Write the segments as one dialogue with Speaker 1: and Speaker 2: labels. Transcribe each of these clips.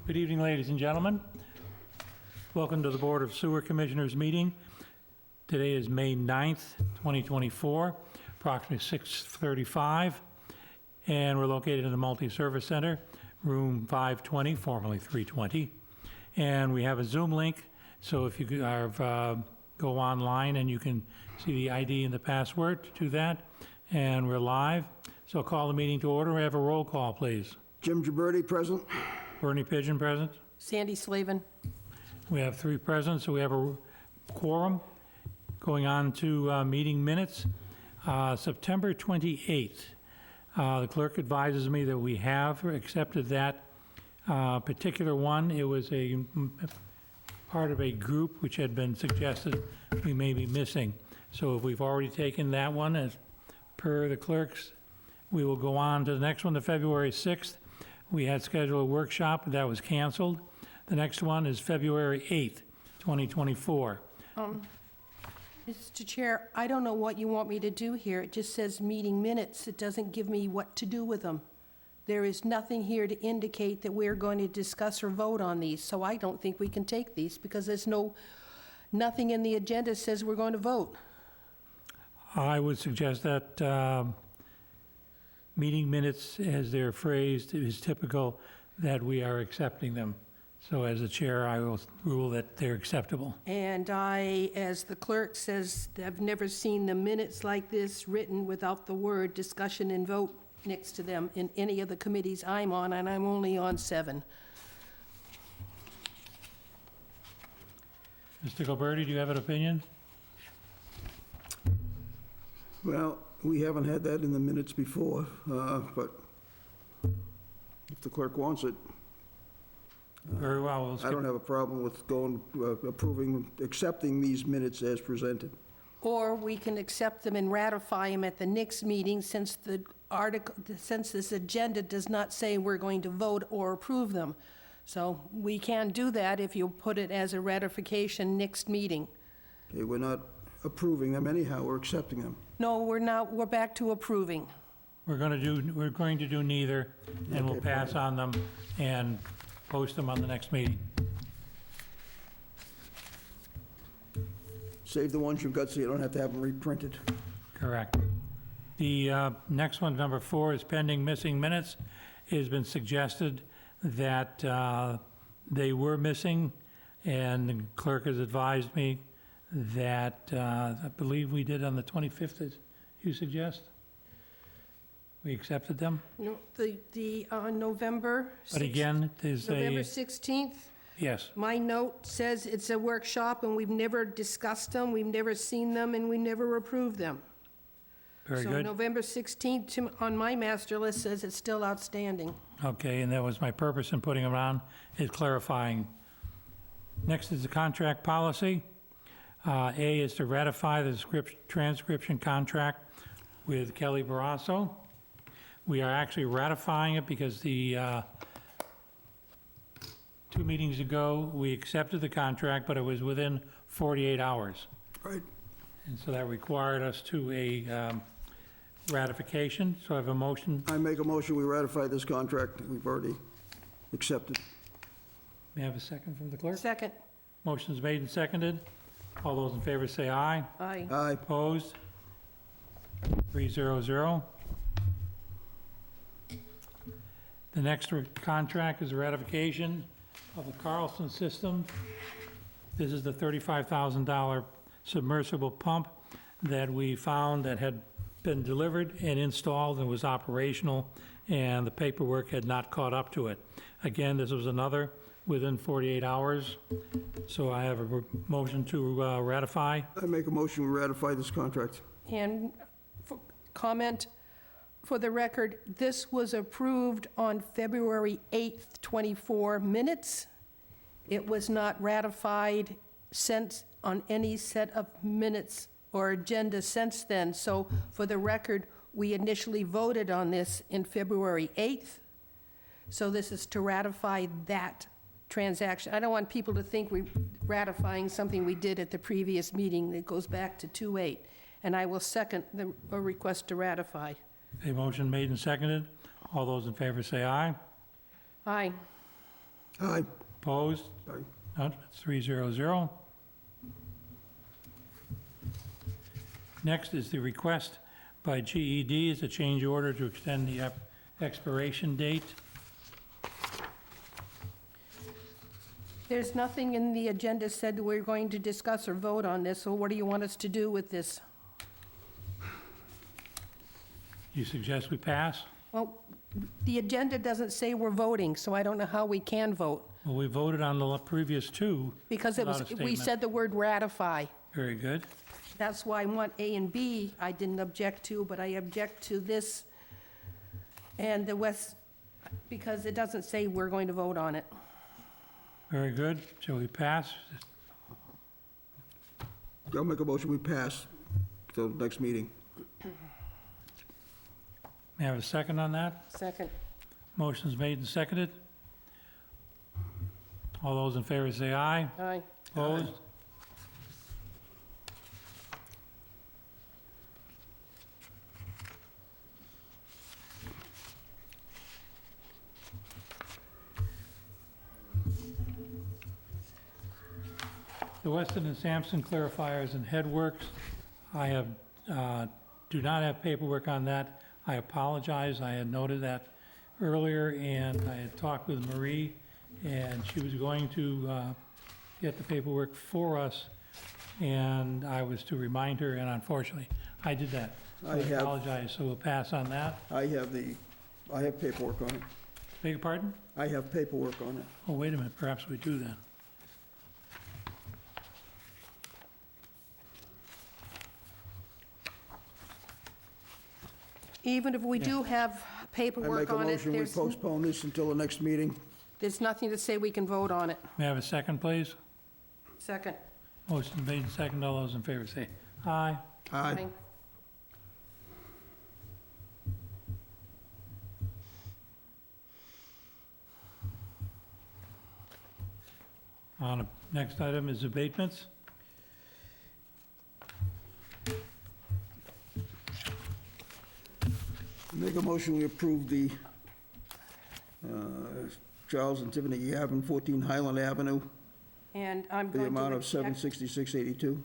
Speaker 1: Good evening, ladies and gentlemen. Welcome to the Board of Sewer Commissioners meeting. Today is May 9th, 2024, approximately 6:35, and we're located in the Multi-Service Center, room 520, formerly 320. And we have a Zoom link, so if you go online and you can see the ID and the password to that, and we're live. So I'll call the meeting to order. We have a roll call, please.
Speaker 2: Jim Gibberti, present.
Speaker 1: Bernie Pigeon present.
Speaker 3: Sandy Slavin.
Speaker 1: We have 3 present, so we have a quorum. Going on to meeting minutes. September 28th. The clerk advises me that we have accepted that particular one. It was a part of a group which had been suggested we may be missing. So if we've already taken that one as per the clerks, we will go on to the next one, to February 6th. We had scheduled a workshop, that was canceled. The next one is February 8th, 2024.
Speaker 3: Mr. Chair, I don't know what you want me to do here. It just says meeting minutes. It doesn't give me what to do with them. There is nothing here to indicate that we're going to discuss or vote on these, so I don't think we can take these because there's nothing in the agenda says we're going to vote.
Speaker 1: I would suggest that meeting minutes, as they're phrased, is typical that we are accepting them. So as the chair, I will rule that they're acceptable.
Speaker 3: And I, as the clerk says, I've never seen the minutes like this written without the word discussion and vote next to them in any of the committees I'm on, and I'm only on 7.
Speaker 1: Mr. Gilberti, do you have an opinion?
Speaker 2: Well, we haven't had that in the minutes before, but if the clerk wants it,
Speaker 1: Very well. We'll
Speaker 2: I
Speaker 1: skip.
Speaker 2: don't have a problem with accepting these minutes as presented.
Speaker 3: Or we can accept them and ratify them at the next meeting, since this agenda does not say we're going to vote or approve them. So we can do that if you put it as a ratification next meeting.
Speaker 2: Okay, we're not approving them anyhow, we're accepting them.
Speaker 3: No, we're not, we're back to approving.
Speaker 1: We're going to do neither, and we'll
Speaker 2: Okay,
Speaker 1: pass on them and post them on the next meeting.
Speaker 2: Save the ones you've got so you don't have to have them reprinted.
Speaker 1: Correct. The next one, number 4, is pending missing minutes. It has been suggested that they were missing, and the clerk has advised me that I believe we did on the 25th, as you suggest. We accepted them.
Speaker 3: No, the November 6th.
Speaker 1: But again, there's
Speaker 3: November
Speaker 1: a,
Speaker 3: 16th,
Speaker 1: yes,
Speaker 3: my note says it's a workshop and we've never discussed them, we've never seen them, and we never approved them.
Speaker 1: very
Speaker 3: So
Speaker 1: good.
Speaker 3: November 16th on my master list says it's still outstanding.
Speaker 1: Okay, and that was my purpose in putting them on, is clarifying. Next is the contract policy. A is to ratify the transcription contract with Kelly Barrasso. We are actually ratifying it because the 2 meetings ago, we accepted the contract, but it was within 48 hours.
Speaker 2: Right.
Speaker 1: And so that required us to a ratification. So I have a motion.
Speaker 2: I make a motion, we ratify this contract that we've already accepted.
Speaker 1: May I have a second from the clerk?
Speaker 3: Second,
Speaker 1: Motion's made and seconded. All those in favor say aye.
Speaker 3: aye.
Speaker 2: Aye.
Speaker 1: Opposed? 300. The next contract is a ratification of the Carlson system. This is the $35,000 submersible pump that we found that had been delivered and installed and was operational, and the paperwork had not caught up to it. Again, this was another within 48 hours. So I have a motion to ratify.
Speaker 2: I make a motion, we ratify this contract.
Speaker 3: And comment, for the record, this was approved on February 8th, 24 minutes. It was not ratified since on any set of minutes or agenda since then. So for the record, we initially voted on this in February 8th. So this is to ratify that transaction. I don't want people to think we're ratifying something we did at the previous meeting that goes back to 2/8. And I will second the request to ratify.
Speaker 1: A motion made and seconded. All those in favor say aye.
Speaker 3: Aye.
Speaker 2: Aye.
Speaker 1: Opposed?
Speaker 2: Aye.
Speaker 1: None, it's 300. Next is the request by GED, is a change order to extend the expiration date.
Speaker 3: There's nothing in the agenda said that we're going to discuss or vote on this, so what do you want us to do with this?
Speaker 1: You suggest we pass?
Speaker 3: Well, the agenda doesn't say we're voting, so I don't know how we can vote,
Speaker 1: Well, we voted on the previous two.
Speaker 3: because it was,
Speaker 1: Without a
Speaker 3: we
Speaker 1: statement.
Speaker 3: said the word ratify.
Speaker 1: Very good.
Speaker 3: That's why I want A and B, I didn't object to, but I object to this and the West, because it doesn't say we're going to vote on it.
Speaker 1: Very good. Shall we pass?
Speaker 2: I'll make a motion, we pass till next meeting.
Speaker 1: May I have a second on that?
Speaker 3: Second.
Speaker 1: Motion's made and seconded. All those in favor say aye.
Speaker 3: Aye.
Speaker 1: Opposed? The Weston and Sampson clarifiers and headworks, I have, do not have paperwork on that. I apologize, I had noted that earlier, and I had talked with Marie, and she was going to get the paperwork for us, and I was to remind her, and unfortunately, I did that.
Speaker 2: I have-
Speaker 1: apologize, so we'll pass on that.
Speaker 2: I have paperwork on it.
Speaker 1: Beg your pardon?
Speaker 2: I have paperwork on it.
Speaker 1: Oh, wait a minute, perhaps we do then.
Speaker 3: Even if we do have
Speaker 2: I
Speaker 3: paperwork
Speaker 2: make a
Speaker 3: on it,
Speaker 2: motion, we postpone this until the next meeting.
Speaker 3: there's nothing to say we can vote on it.
Speaker 1: May I have a second, please?
Speaker 3: Second.
Speaker 1: Motion made and seconded. All those in favor say aye.
Speaker 2: Aye.
Speaker 1: On the next item is abatements.
Speaker 2: Make a motion, we approve the Charles and Tiffany Gavin, 14 Highland Avenue,
Speaker 3: And I'm
Speaker 2: the
Speaker 3: going to
Speaker 2: amount of
Speaker 3: object.
Speaker 2: $766.82.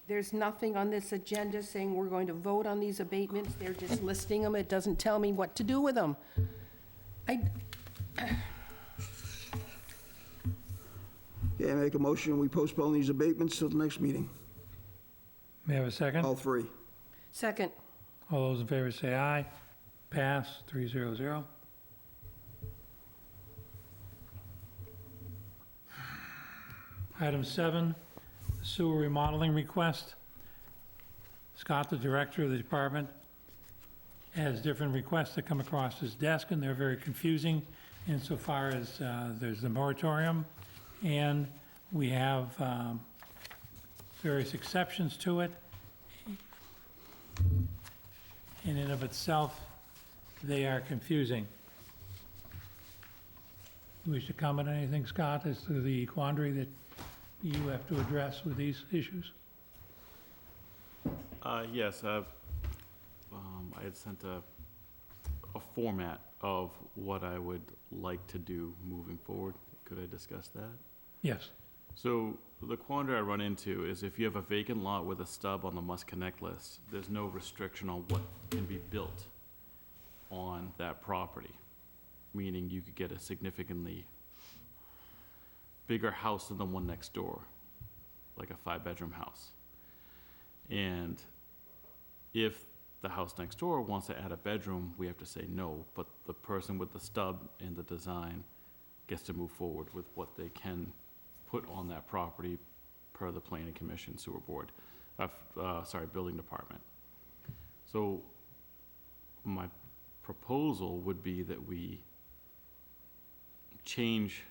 Speaker 3: There's nothing on this agenda saying we're going to vote on these abatements. They're just listing them. It doesn't tell me what to do with them.
Speaker 2: Okay, I make a motion, we postpone these abatements till the next meeting,
Speaker 1: May I have a second?
Speaker 2: all three.
Speaker 3: Second.
Speaker 1: All those in favor say aye. Pass, 300. Item 7, sewer remodeling request. Scott, the director of the department, has different requests that come across his desk, and they're very confusing insofar as there's the moratorium, and we have various exceptions to it. In and of itself, they are confusing. You wish to comment on anything, Scott, as to the quandary that you have to address with these issues?
Speaker 4: Yes, I had sent a format of what I would like to do moving forward. Could I discuss that?
Speaker 1: Yes.
Speaker 4: So the quandary I run into is if you have a vacant lot with a stub on the must connect list, there's no restriction on what can be built on that property. Meaning you could get a significantly bigger house than the one next door, like a 5-bedroom house. And if the house next door wants to add a bedroom, we have to say no, but the person with the stub and the design gets to move forward with what they can put on that property per the planning commission, sewer board, building department. So my proposal would be that we change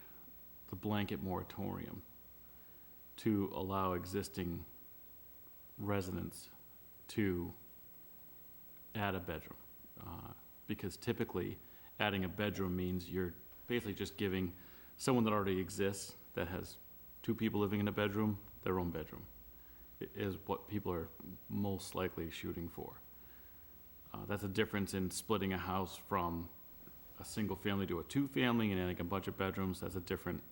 Speaker 4: the blanket moratorium to allow existing residents to add a bedroom. Because typically, adding a bedroom means you're basically just giving someone that already exists, that has 2 people living in a bedroom, their own bedroom. It is what people are most likely shooting for. That's a difference in splitting a house from a single family to a 2-family and adding a bunch of bedrooms. That's a different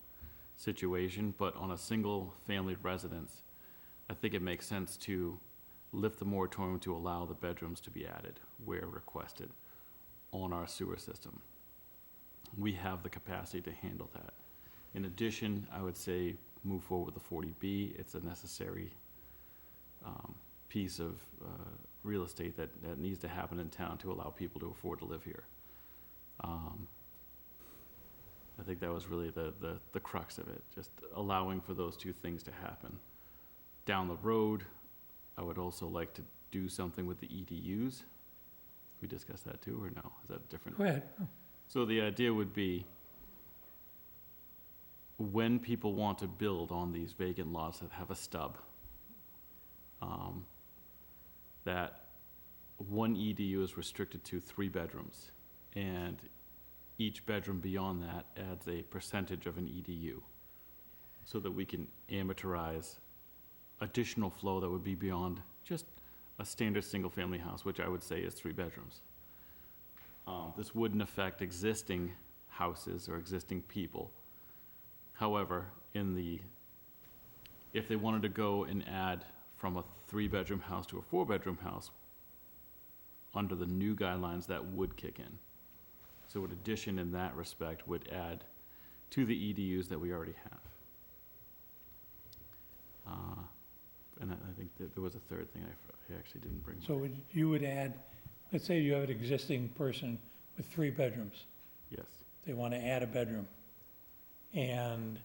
Speaker 4: situation, but on a single-family residence, I think it makes sense to lift the moratorium to allow the bedrooms to be added where requested on our sewer system. We have the capacity to handle that. In addition, I would say move forward with the 40B. It's a necessary piece of real estate that needs to happen in town to allow people to afford to live here. I think that was really the crux of it, just allowing for those two things to happen. Down the road, I would also like to do something with the EDUs. We discussed that too, or no? Is that different?
Speaker 1: Go ahead.
Speaker 4: So the idea would be, when people want to build on these vacant lots that have a stub, that one EDU is restricted to 3 bedrooms, and each bedroom beyond that adds a percentage of an EDU, so that we can amortize additional flow that would be beyond just a standard single-family house, which I would say is 3 bedrooms. This wouldn't affect existing houses or existing people. However, if they wanted to go and add from a 3-bedroom house to a 4-bedroom house, under the new guidelines, that would kick in. So an addition in that respect would add to the EDUs that we already have. And I think that there was a third thing I actually didn't bring.
Speaker 1: So you would add, let's say you have an existing person with 3 bedrooms.
Speaker 4: Yes,
Speaker 1: They want to add a bedroom. And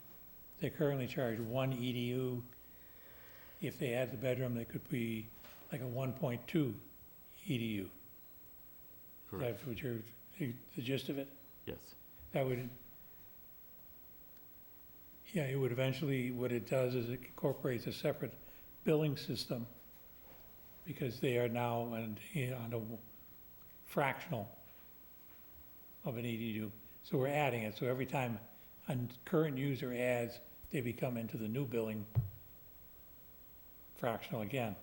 Speaker 1: they currently charge 1 EDU. If they add the bedroom, they could be like a 1.2 EDU.
Speaker 4: correct,
Speaker 1: That's what the gist of it?
Speaker 4: yes.
Speaker 1: That would, yeah, it would eventually, what it does is it incorporates a separate billing system, because they are now on a fractional of an EDU. So we're adding it, so every time a current user adds, they become into the new billing fractional again.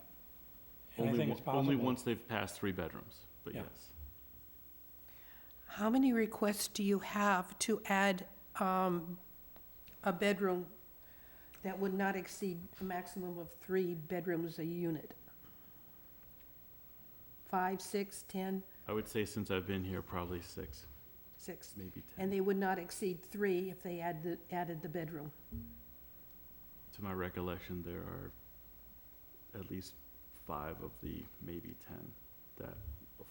Speaker 1: And I think it's possible.
Speaker 4: Only once they've passed 3 bedrooms, but
Speaker 1: Yeah.
Speaker 4: yes.
Speaker 3: How many requests do you have to add a bedroom that would not exceed a maximum of 3 bedrooms a unit? 5, 6, 10,
Speaker 4: I would say since I've been here, probably 6,
Speaker 3: 6?
Speaker 4: maybe 10.
Speaker 3: And they would not exceed 3 if they added the bedroom?
Speaker 4: To my recollection, there are at least 5 of the maybe 10 that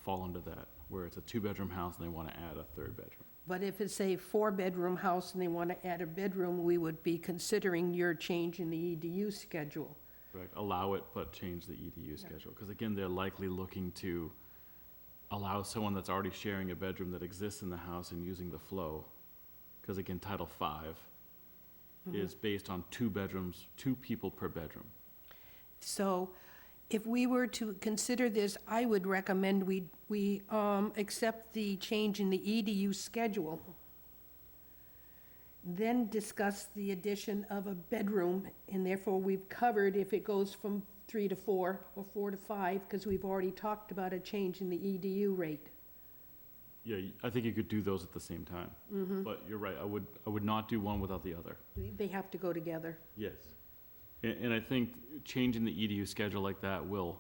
Speaker 4: fall under that, where it's a 2-bedroom house and they want to add a 3rd bedroom.
Speaker 3: But if it's a 4-bedroom house and they want to add a bedroom, we would be considering your change in the EDU schedule.
Speaker 4: Correct, allow it, but change the EDU schedule. Because again, they're likely looking to allow someone that's already sharing a bedroom that exists in the house and using the flow. Because again, Title V is based on 2 bedrooms, 2 people per bedroom.
Speaker 3: So if we were to consider this, I would recommend we accept the change in the EDU schedule, then discuss the addition of a bedroom, and therefore we've covered if it goes from 3 to 4 or 4 to 5, because we've already talked about a change in the EDU rate.
Speaker 4: Yeah, I think you could do those at the same time. But you're right, I would not do one without the other.
Speaker 3: They have to go together.
Speaker 4: Yes. And I think changing the EDU schedule like that will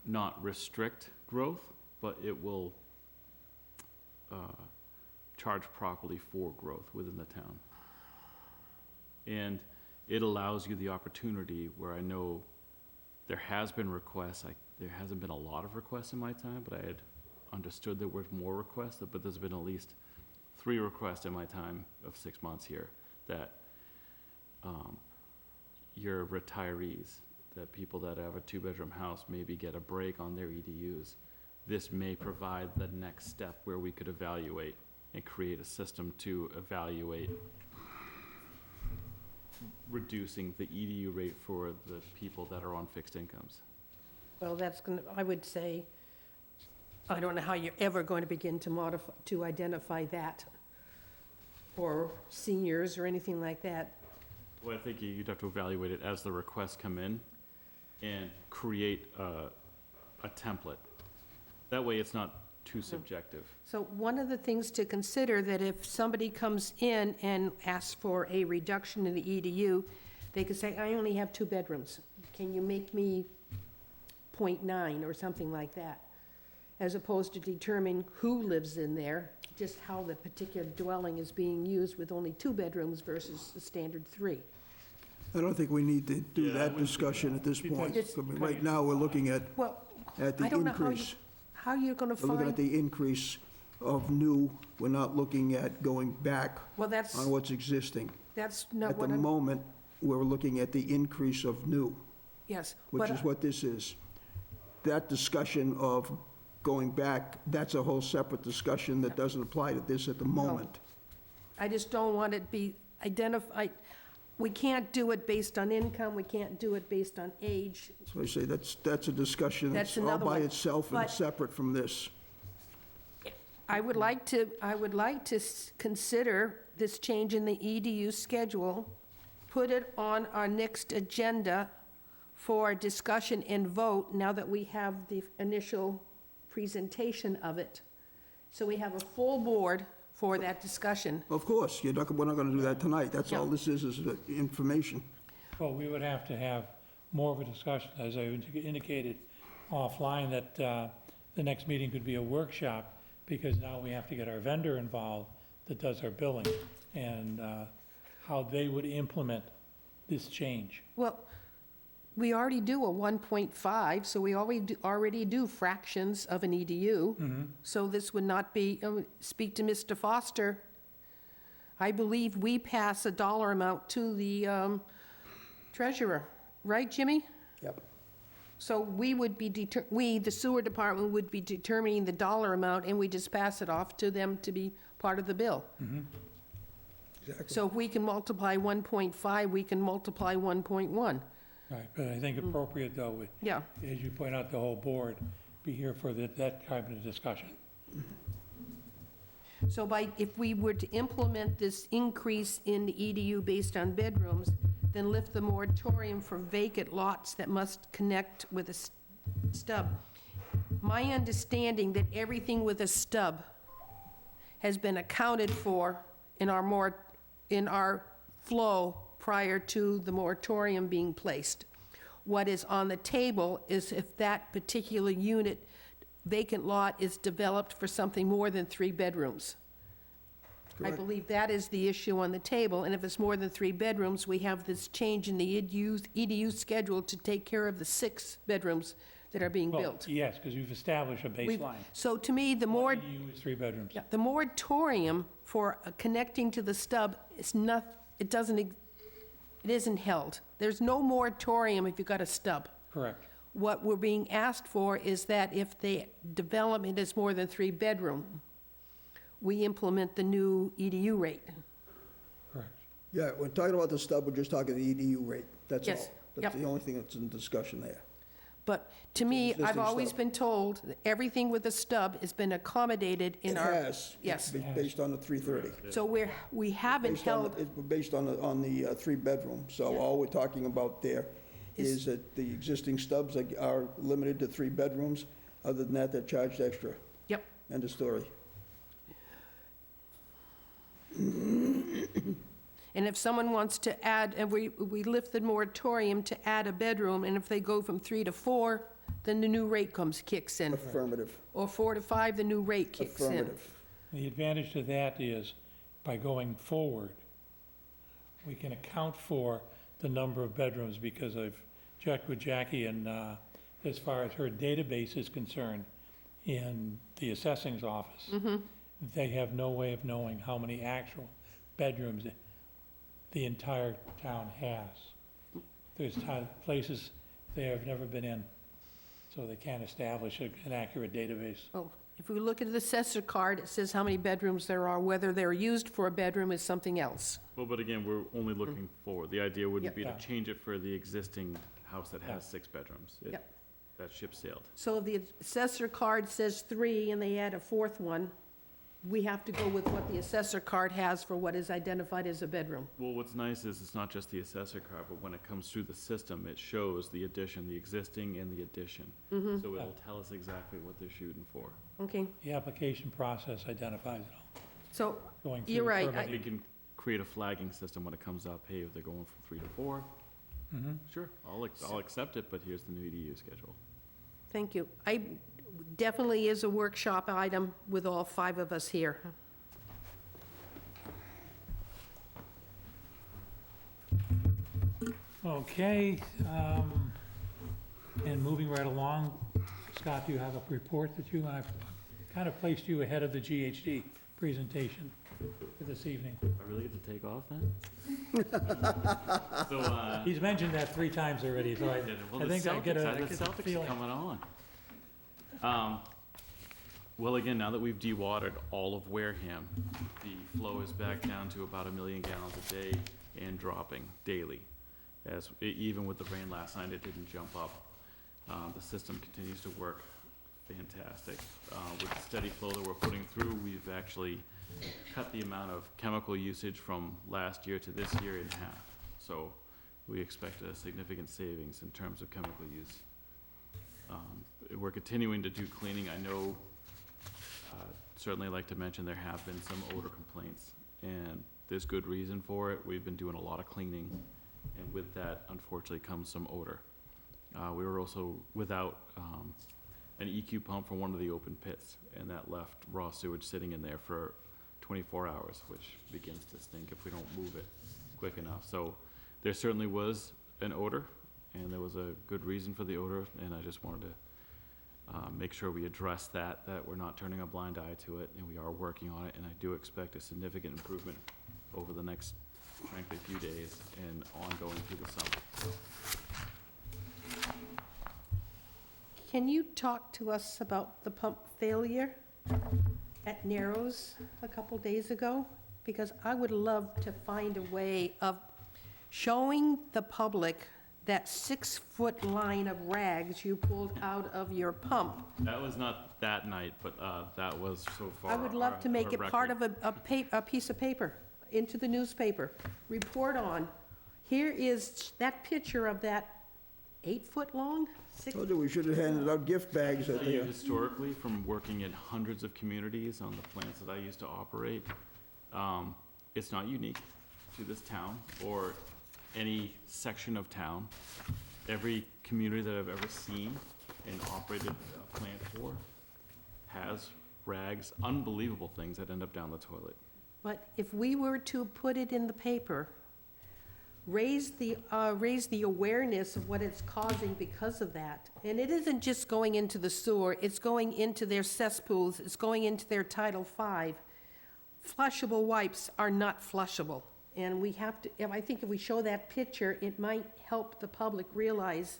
Speaker 4: not restrict growth, but it will charge properly for growth within the town. And it allows you the opportunity where I know there has been requests, there hasn't been a lot of requests in my time, but I had understood there were more requests, but there's been at least 3 requests in my time of 6 months here that your retirees, that people that have a 2-bedroom house maybe get a break on their EDUs. This may provide the next step where we could evaluate and create a system to evaluate reducing the EDU rate for the people that are on fixed incomes.
Speaker 3: Well, that's going to, I would say, I don't know how you're ever going to begin to identify that, or seniors or anything like that.
Speaker 4: Well, I think you'd have to evaluate it as the requests come in and create a template. That way it's not too subjective.
Speaker 3: So one of the things to consider, that if somebody comes in and asks for a reduction in the EDU, they could say, I only have 2 bedrooms. Can you make me 0.9 or something like that? As opposed to determining who lives in there, just how the particular dwelling is being used with only 2 bedrooms versus the standard 3.
Speaker 2: I don't think we need to do
Speaker 4: Yeah, I
Speaker 2: that
Speaker 4: wouldn't
Speaker 2: discussion at this point.
Speaker 3: It's-
Speaker 2: I mean, right now, we're looking at
Speaker 3: Well,
Speaker 2: the
Speaker 3: I don't know
Speaker 2: increase.
Speaker 3: how you're going to
Speaker 2: We're looking at
Speaker 3: find,
Speaker 2: the increase of new, we're not looking at going back
Speaker 3: well, that's
Speaker 2: on what's existing.
Speaker 3: not
Speaker 2: At the
Speaker 3: what I'm,
Speaker 2: moment, we're looking at the increase of new,
Speaker 3: yes.
Speaker 2: which
Speaker 3: but-
Speaker 2: is what this is. That discussion of going back, that's a whole separate discussion that doesn't apply to this at the moment.
Speaker 3: I just don't want it be identified, we can't do it based on income, we can't do it based on age.
Speaker 2: So I say, that's a discussion
Speaker 3: That's
Speaker 2: that's all
Speaker 3: another
Speaker 2: by
Speaker 3: one.
Speaker 2: itself and
Speaker 3: But-
Speaker 2: separate from this.
Speaker 3: I would like to consider this change in the EDU schedule, put it on our next agenda for discussion and vote, now that we have the initial presentation of it. So we have a full board for that discussion.
Speaker 2: Of course, we're not going to do that tonight. That's all
Speaker 3: Yeah.
Speaker 2: this is information.
Speaker 1: Well, we would have to have more of a discussion, as I indicated offline, that the next meeting could be a workshop, because now we have to get our vendor involved that does our billing, and how they would implement this change.
Speaker 3: Well, we already do a 1.5, so we already do fractions of an EDU. So this would not be, speak to Mr. Foster. I believe we pass a dollar amount to the treasurer, right, Jimmy?
Speaker 2: Yep.
Speaker 3: So we would be, the sewer department would be determining the dollar amount, and we just pass it off to them to be part of the bill.
Speaker 2: Exactly.
Speaker 3: So if we can multiply 1.5, we can multiply 1.1.
Speaker 1: Right, but I think appropriate, though, would,
Speaker 3: Yeah.
Speaker 1: as you point out, the whole board be here for that kind of discussion.
Speaker 3: So if we were to implement this increase in the EDU based on bedrooms, then lift the moratorium for vacant lots that must connect with a stub. My understanding that everything with a stub has been accounted for in our flow prior to the moratorium being placed. What is on the table is if that particular unit, vacant lot, is developed for something more than 3 bedrooms. I
Speaker 2: Correct.
Speaker 3: believe that is the issue on the table, and if it's more than 3 bedrooms, we have this change in the EDU schedule to take care of the 6 bedrooms that are being
Speaker 1: Well,
Speaker 3: built.
Speaker 1: yes, because you've established a
Speaker 3: We've-
Speaker 1: baseline.
Speaker 3: So to me, the more,
Speaker 1: One EDU is 3 bedrooms.
Speaker 3: yeah, the moratorium for connecting to the stub is not, it isn't held. There's no moratorium if you've got a stub.
Speaker 1: Correct.
Speaker 3: What we're being asked for is that if the development is more than 3 bedroom, we implement the new EDU rate.
Speaker 1: Correct.
Speaker 2: Yeah, when talking about the stub, we're just talking the EDU rate, that's all.
Speaker 3: Yes,
Speaker 2: That's
Speaker 3: yep.
Speaker 2: the only thing that's in discussion there.
Speaker 3: But to me, I've
Speaker 2: existing
Speaker 3: always
Speaker 2: stub.
Speaker 3: been told that everything with a stub has been accommodated in
Speaker 2: It
Speaker 3: our.
Speaker 2: has.
Speaker 3: Yes.
Speaker 2: It's based on the 330.
Speaker 3: So we haven't
Speaker 2: Based on
Speaker 3: held,
Speaker 2: It's based on the 3-bedroom, so
Speaker 3: Yeah.
Speaker 2: all we're talking about there
Speaker 3: Is-
Speaker 2: is that the existing stubs are limited to 3 bedrooms. Other than that, they're charged extra.
Speaker 3: yep.
Speaker 2: End of story.
Speaker 3: And if someone wants to add, and we lift the moratorium to add a bedroom, and if they go from 3 to 4, then the new rate kicks in.
Speaker 2: Affirmative,
Speaker 3: Or 4 to 5, the new rate kicks in.
Speaker 2: affirmative.
Speaker 1: The advantage to that is, by going forward, we can account for the number of bedrooms, because I've checked with Jackie, and as far as her database is concerned, in the assessing's office, they have no way of knowing how many actual bedrooms the entire town has. There's places they have never been in, so they can't establish an accurate database.
Speaker 3: Oh, if we look at the assessor card, it says how many bedrooms there are. Whether they're used for a bedroom is something else.
Speaker 4: Well, but again, we're only looking forward. The idea wouldn't
Speaker 3: Yep.
Speaker 4: be to
Speaker 1: Yeah.
Speaker 4: change it for the existing house that
Speaker 1: Yeah.
Speaker 4: has 6 bedrooms.
Speaker 3: Yep.
Speaker 4: That ship sailed.
Speaker 3: So if the assessor card says 3 and they add a 4th one, we have to go with what the assessor card has for what is identified as a bedroom.
Speaker 4: Well, what's nice is it's not just the assessor card, but when it comes through the system, it shows the addition, the existing and the addition.
Speaker 3: Mm-hmm.
Speaker 4: So it'll tell us exactly what they're shooting for.
Speaker 3: Okay,
Speaker 1: The application process identifies it all,
Speaker 3: so,
Speaker 1: going through
Speaker 3: You're
Speaker 1: the
Speaker 3: right,
Speaker 1: permitting.
Speaker 4: We can create a flagging system when it comes up, hey, if they're going from 3 to 4,
Speaker 1: Mhm.
Speaker 4: sure, I'll accept it, but here's the new EDU schedule.
Speaker 3: thank you. I, definitely is a workshop item with all 5 of us here.
Speaker 1: Okay, and moving right along, Scott, do you have a report that you, I've kind of placed you ahead of the GHD presentation for this evening.
Speaker 4: I really get to take off then? So,
Speaker 1: He's mentioned that 3 times already, so I
Speaker 4: well,
Speaker 1: I
Speaker 4: the
Speaker 1: think I get
Speaker 4: Celtics,
Speaker 1: a
Speaker 4: the Celtics are
Speaker 1: feeling.
Speaker 4: coming on. Well, again, now that we've dewatered all of Wareham, the flow is back down to about 1 million gallons a day and dropping daily. Even with the rain last night, it didn't jump up. The system continues to work fantastic. With the steady flow that we're putting through, we've actually cut the amount of chemical usage from last year to this year in half. So we expect a significant savings in terms of chemical use. We're continuing to do cleaning. I know, certainly like to mention there have been some odor complaints, and there's good reason for it. We've been doing a lot of cleaning, and with that, unfortunately, comes some odor. We were also without an EQ pump for one of the open pits, and that left raw sewage sitting in there for 24 hours, which begins to stink if we don't move it quick enough. So there certainly was an odor, and there was a good reason for the odor, and I just wanted to make sure we address that we're not turning a blind eye to it, and we are working on it, and I do expect a significant improvement over the next, frankly, few days and ongoing through the summer.
Speaker 3: Can you talk to us about the pump failure at Narrows a couple days ago? Because I would love to find a way of showing the public that 6-foot line of rags you pulled out of your pump.
Speaker 4: That was not that night, but that was so far.
Speaker 3: I would love to make it part
Speaker 4: record.
Speaker 3: of a piece of paper, into the newspaper. Report on, here is that picture of that 8-foot long, 6,
Speaker 2: Told you we should have handed out gift bags at
Speaker 4: Tell you
Speaker 2: the,
Speaker 4: historically, from working in hundreds of communities on the plants that I used to operate, it's not unique to this town or any section of town. Every community that I've ever seen and operated a plant for has rags, unbelievable things that end up down the toilet.
Speaker 3: but if we were to put it in the paper, raise the awareness of what it's causing because of that. And it isn't just going into the sewer, it's going into their cesspools, it's going into their Title V. Flushable wipes are not flushable. And we have to, I think if we show that picture, it might help the public realize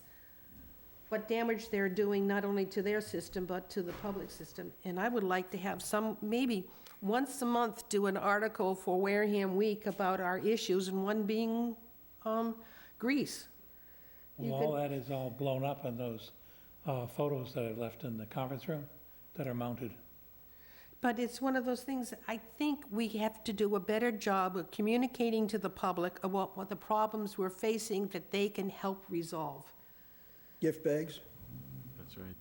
Speaker 3: what damage they're doing, not only to their system, but to the public system. And I would like to have maybe once a month, do an article for Wareham Week about our issues, and one being grease. You
Speaker 1: Well, all
Speaker 3: could-
Speaker 1: that is all blown up in those photos that I left in the conference room that are mounted.
Speaker 3: But it's one of those things, I think we have to do a better job of communicating to the public about what the problems we're facing that they can help resolve.
Speaker 2: gift bags,
Speaker 4: That's right.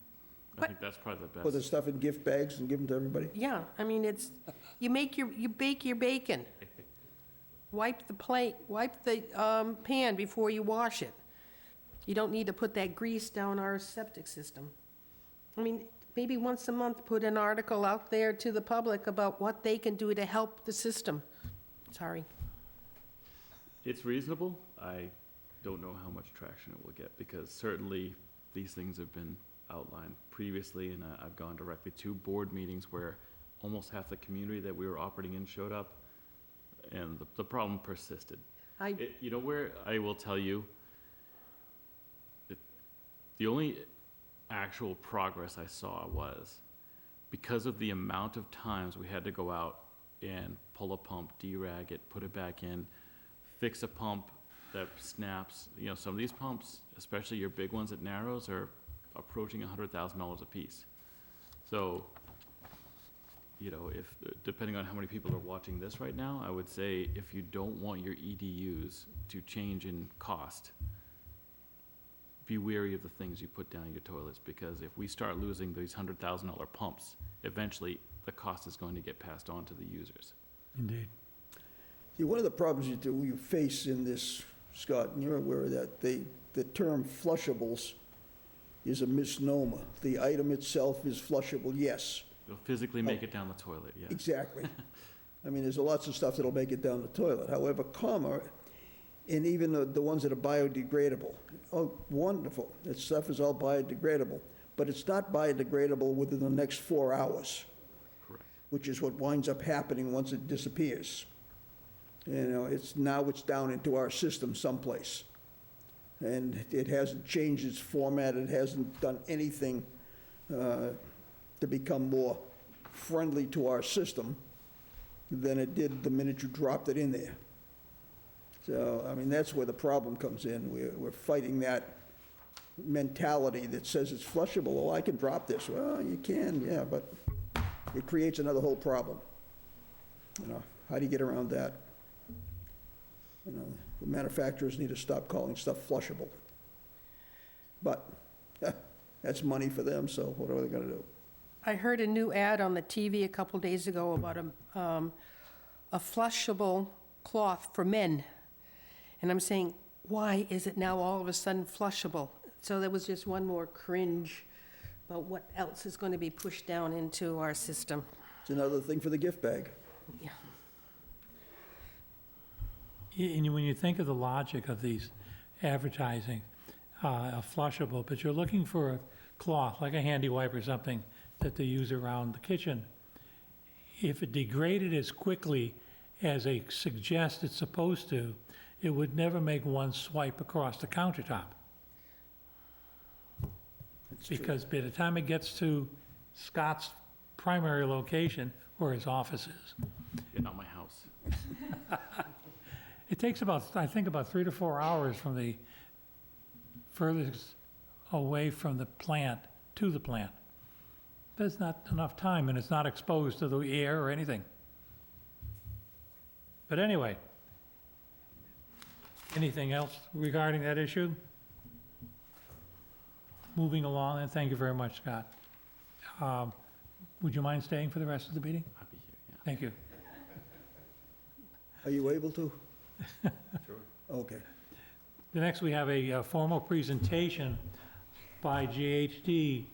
Speaker 4: I
Speaker 3: But-
Speaker 4: think that's probably the
Speaker 2: put the
Speaker 4: best.
Speaker 2: stuff in gift bags and give them to everybody.
Speaker 3: Yeah, I mean, you bake your bacon. Wipe the plate, wipe the pan before you wash it. You don't need to put that grease down our septic system. I mean, maybe once a month, put an article out there to the public about what they can do to help the system. Sorry.
Speaker 4: It's reasonable. I don't know how much traction it will get, because certainly these things have been outlined previously, and I've gone directly to board meetings where almost half the community that we were operating in showed up, and the problem persisted. You know where I will tell you, the only actual progress I saw was because of the amount of times we had to go out and pull a pump, derag it, put it back in, fix a pump that snaps. You know, some of these pumps, especially your big ones at Narrows, are approaching $100,000 a piece. So you know, if, depending on how many people are watching this right now, I would say if you don't want your EDUs to change in cost, be wary of the things you put down your toilets, because if we start losing these $100,000 pumps, eventually the cost is going to get passed on to the users.
Speaker 1: Indeed.
Speaker 2: See, one of the problems you face in this, Scott, and you're aware of that, the term flushables is a misnomer. The item itself is flushable, yes,
Speaker 4: It'll physically make it down the toilet, yeah.
Speaker 2: exactly. I mean, there's lots of stuff that'll make it down the toilet. However, and even the ones that are biodegradable, oh, wonderful, that stuff is all biodegradable, but it's not biodegradable within the next 4 hours.
Speaker 4: Correct.
Speaker 2: Which is what winds up happening once it disappears. You know, it's down into our system someplace. And it hasn't changed its format, it hasn't done anything to become more friendly to our system than it did the minute you dropped it in there. So, I mean, that's where the problem comes in. We're fighting that mentality that says it's flushable. Oh, I can drop this. Well, you can, yeah, but it creates another whole problem. You know, how do you get around that? You know, the manufacturers need to stop calling stuff flushable. But that's money for them, so what are they gonna do?
Speaker 3: I heard a new ad on the TV a couple days ago about a flushable cloth for men. And I'm saying, why is it now all of a sudden flushable? So there was just one more cringe about what else is going to be pushed down into our system.
Speaker 2: It's another thing for the gift bag.
Speaker 3: Yeah.
Speaker 1: And when you think of the logic of these advertising, a flushable, but you're looking for a cloth, like a handy wipe or something, that they use around the kitchen. If it degraded as quickly as they suggest it's supposed to, it would never make one swipe across the countertop.
Speaker 2: It's true.
Speaker 1: Because by the time it gets to Scott's primary location, where his office is,
Speaker 4: Yeah, not my house.
Speaker 1: it takes about, I think, about 3 to 4 hours from the furthest away from the plant to the plant. There's not enough time, and it's not exposed to the air or anything. But anyway, anything else regarding that issue? Moving along, and thank you very much, Scott. Would you mind staying for the rest of the meeting?
Speaker 4: I'll be here, yeah.
Speaker 1: Thank you.
Speaker 2: Are you able to?
Speaker 4: Sure.
Speaker 2: Okay.
Speaker 1: The next, we have a formal presentation by GHD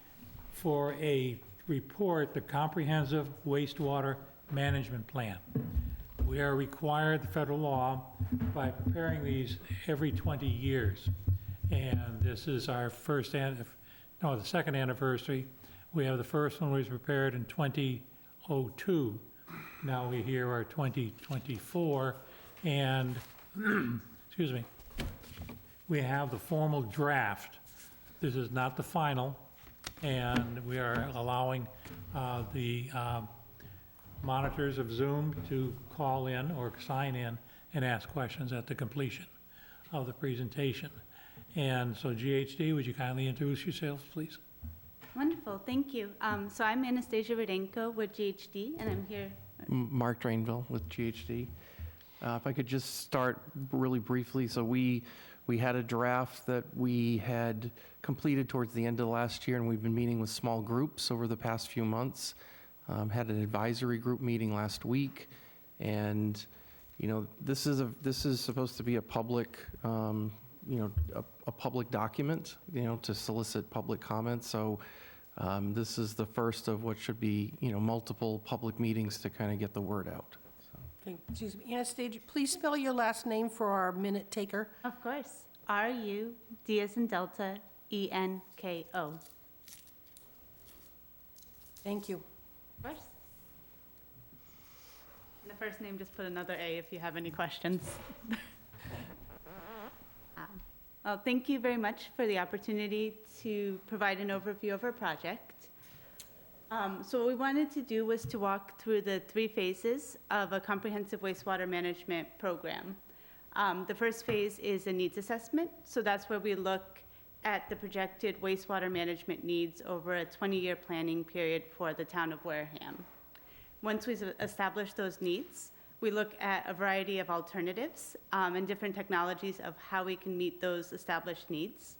Speaker 1: for a report, the Comprehensive Wastewater Management Plan. We are required, the federal law, by preparing these every 20 years. And this is our the second anniversary. We have the first one was prepared in 2002. Now we here are 2024, and, excuse me, we have the formal draft. This is not the final, and we are allowing the monitors of Zoom to call in or sign in and ask questions at the completion of the presentation. And so GHD, would you kindly introduce yourselves, please?
Speaker 5: Wonderful, thank you. So I'm Anastasia Rudenko with GHD, and I'm here.
Speaker 6: Mark Drainville with GHD. If I could just start really briefly. So we had a draft that we had completed towards the end of last year, and we've been meeting with small groups over the past few months. Had an advisory group meeting last week, and this is supposed to be a public, a public document, to solicit public comments. So this is the first of what should be, multiple public meetings to kind of get the word out.
Speaker 3: Okay, excuse me, Anastasia, please spell your last name for our minute taker.
Speaker 5: Of course, R-U-D as in Delta, E-N-K-O.
Speaker 3: Thank you.
Speaker 5: Of course. And the first name, just put another A if you have any questions. Well, thank you very much for the opportunity to provide an overview of our project. So what we wanted to do was to walk through the 3 phases of a comprehensive wastewater management program. The first phase is a needs assessment. So that's where we look at the projected wastewater management needs over a 20-year planning period for the town of Wareham. Once we establish those needs, we look at a variety of alternatives and different technologies of how we can meet those established needs.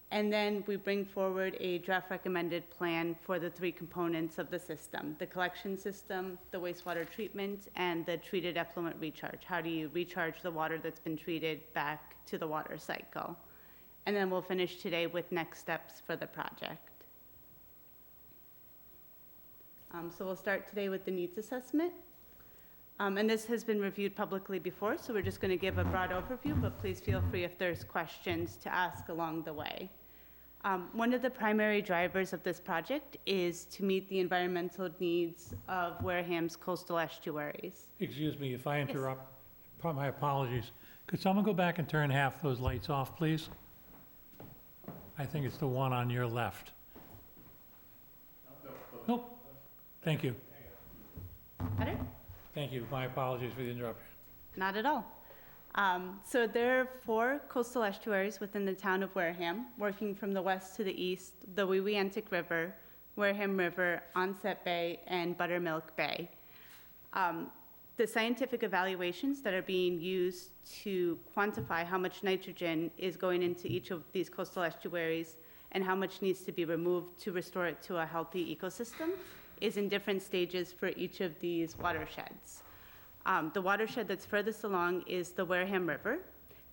Speaker 5: And then we bring forward a draft recommended plan for the three components of the system: the collection system, the wastewater treatment, and the treated effluent recharge. How do you recharge the water that's been treated back to the water cycle? And then we'll finish today with next steps for the project. So we'll start today with the needs assessment. And this has been reviewed publicly before, so we're just going to give a broad overview, but please feel free if there's questions to ask along the way. One of the primary drivers of this project is to meet the environmental needs of Wareham's coastal estuaries.
Speaker 1: Excuse me if I interrupt. My apologies. Could someone go back and turn half those lights off, please? I think it's the one on your left. Nope. Thank you.
Speaker 5: Better?
Speaker 1: Thank you. My apologies for the interruption.
Speaker 5: Not at all. So there are 4 coastal estuaries within the town of Wareham, working from the west to the east: the Weweantic River, Wareham River, Onset Bay, and Buttermilk Bay. The scientific evaluations that are being used to quantify how much nitrogen is going into each of these coastal estuaries and how much needs to be removed to restore it to a healthy ecosystem is in different stages for each of these watersheds. The watershed that's furthest along is the Wareham River.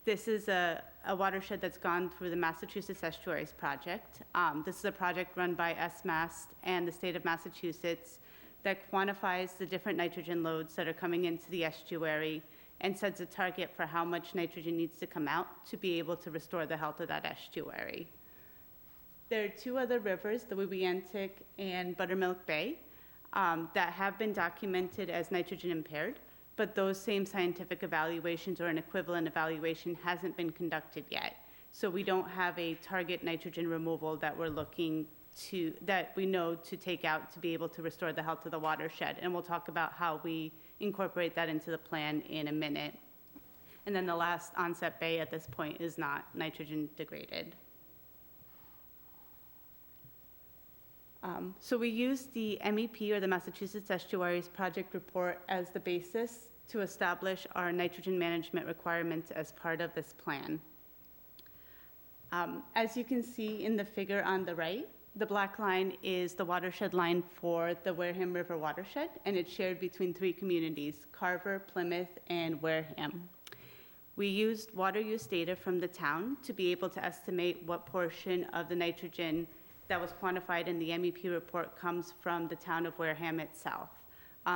Speaker 5: This is a watershed that's gone through the Massachusetts Estuaries Project. This is a project run by SMAST and the state of Massachusetts that quantifies the different nitrogen loads that are coming into the estuary and sets a target for how much nitrogen needs to come out to be able to restore the health of that estuary. There are 2 other rivers, the Weweantic and Buttermilk Bay, that have been documented as nitrogen impaired, but those same scientific evaluations or an equivalent evaluation hasn't been conducted yet. So we don't have a target nitrogen removal that we're looking to, that we know to take out to be able to restore the health of the watershed. And we'll talk about how we incorporate that into the plan in a minute. And then the last, Onset Bay, at this point is not nitrogen degraded. So we use the MEP, or the Massachusetts Estuaries Project Report, as the basis to establish our nitrogen management requirements as part of this plan. As you can see in the figure on the right, the black line is the watershed line for the Wareham River watershed, and it's shared between 3 communities: Carver, Plymouth, and Wareham. We used water use data from the town to be able to estimate what portion of the nitrogen that was quantified in the MEP report comes from the town of Wareham itself.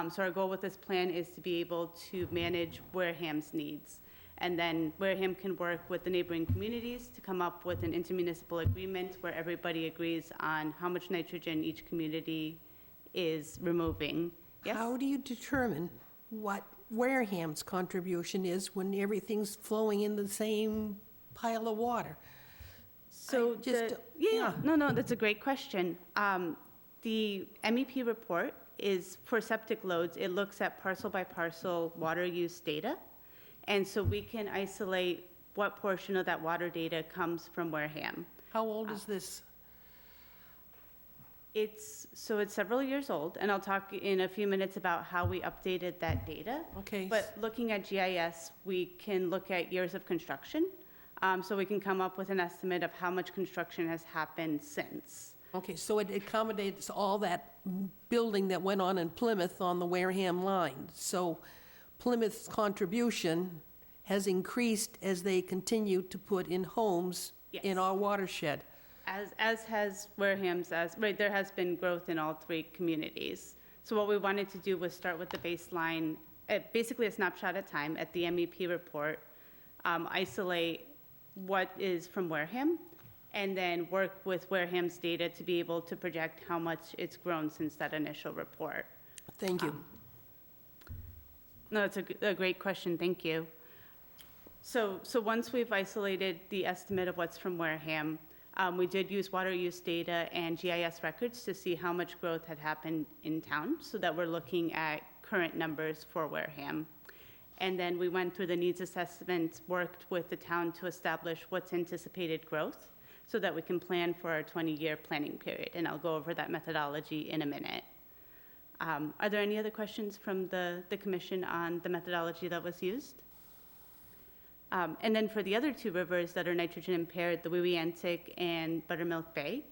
Speaker 5: So our goal with this plan is to be able to manage Wareham's needs. And then Wareham can work with the neighboring communities to come up with an intermunicipal agreement where everybody agrees on how much nitrogen each community is removing. Yes?
Speaker 3: How do you determine what Wareham's contribution is when everything's flowing in the same pile of water?
Speaker 5: So,
Speaker 3: yeah.
Speaker 5: no, that's a great question. The MEP report is for septic loads. It looks at parcel by parcel water use data. And so we can isolate what portion of that water data comes from Wareham.
Speaker 3: How old is this?
Speaker 5: It's several years old, and I'll talk in a few minutes about how we updated that data.
Speaker 3: Okay.
Speaker 5: But looking at GIS, we can look at years of construction. So we can come up with an estimate of how much construction has happened since.
Speaker 3: Okay, so it accommodates all that building that went on in Plymouth on the Wareham line. So Plymouth's contribution has increased as they continue to put in homes in
Speaker 5: Yes.
Speaker 3: our watershed.
Speaker 5: As has Wareham's, right, there has been growth in all 3 communities. So what we wanted to do was start with the baseline, basically a snapshot at time at the MEP report, isolate what is from Wareham, and then work with Wareham's data to be able to project how much it's grown since that initial report.
Speaker 3: Thank you.
Speaker 5: No, it's a great question, thank you. So once we've isolated the estimate of what's from Wareham, we did use water use data and GIS records to see how much growth had happened in town, so that we're looking at current numbers for Wareham. And then we went through the needs assessment, worked with the town to establish what's anticipated growth, so that we can plan for our 20-year planning period. And I'll go over that methodology in a minute. Are there any other questions from the commission on the methodology that was used? And then for the other two rivers that are nitrogen impaired, the Wewiantic and Buttermilk Bay,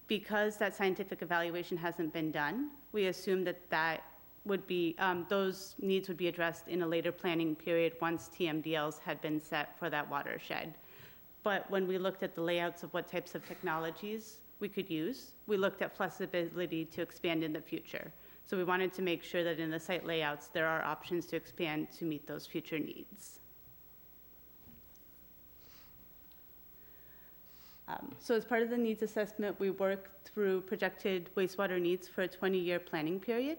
Speaker 5: because that scientific evaluation hasn't been done, we assume that that would be, those needs would be addressed in a later planning period once TMDLs had been set for that watershed. But when we looked at the layouts of what types of technologies we could use, we looked at flexibility to expand in the future. So we wanted to make sure that in the site layouts, there are options to expand to meet those future needs. So as part of the needs assessment, we worked through projected wastewater needs for a 20-year planning period.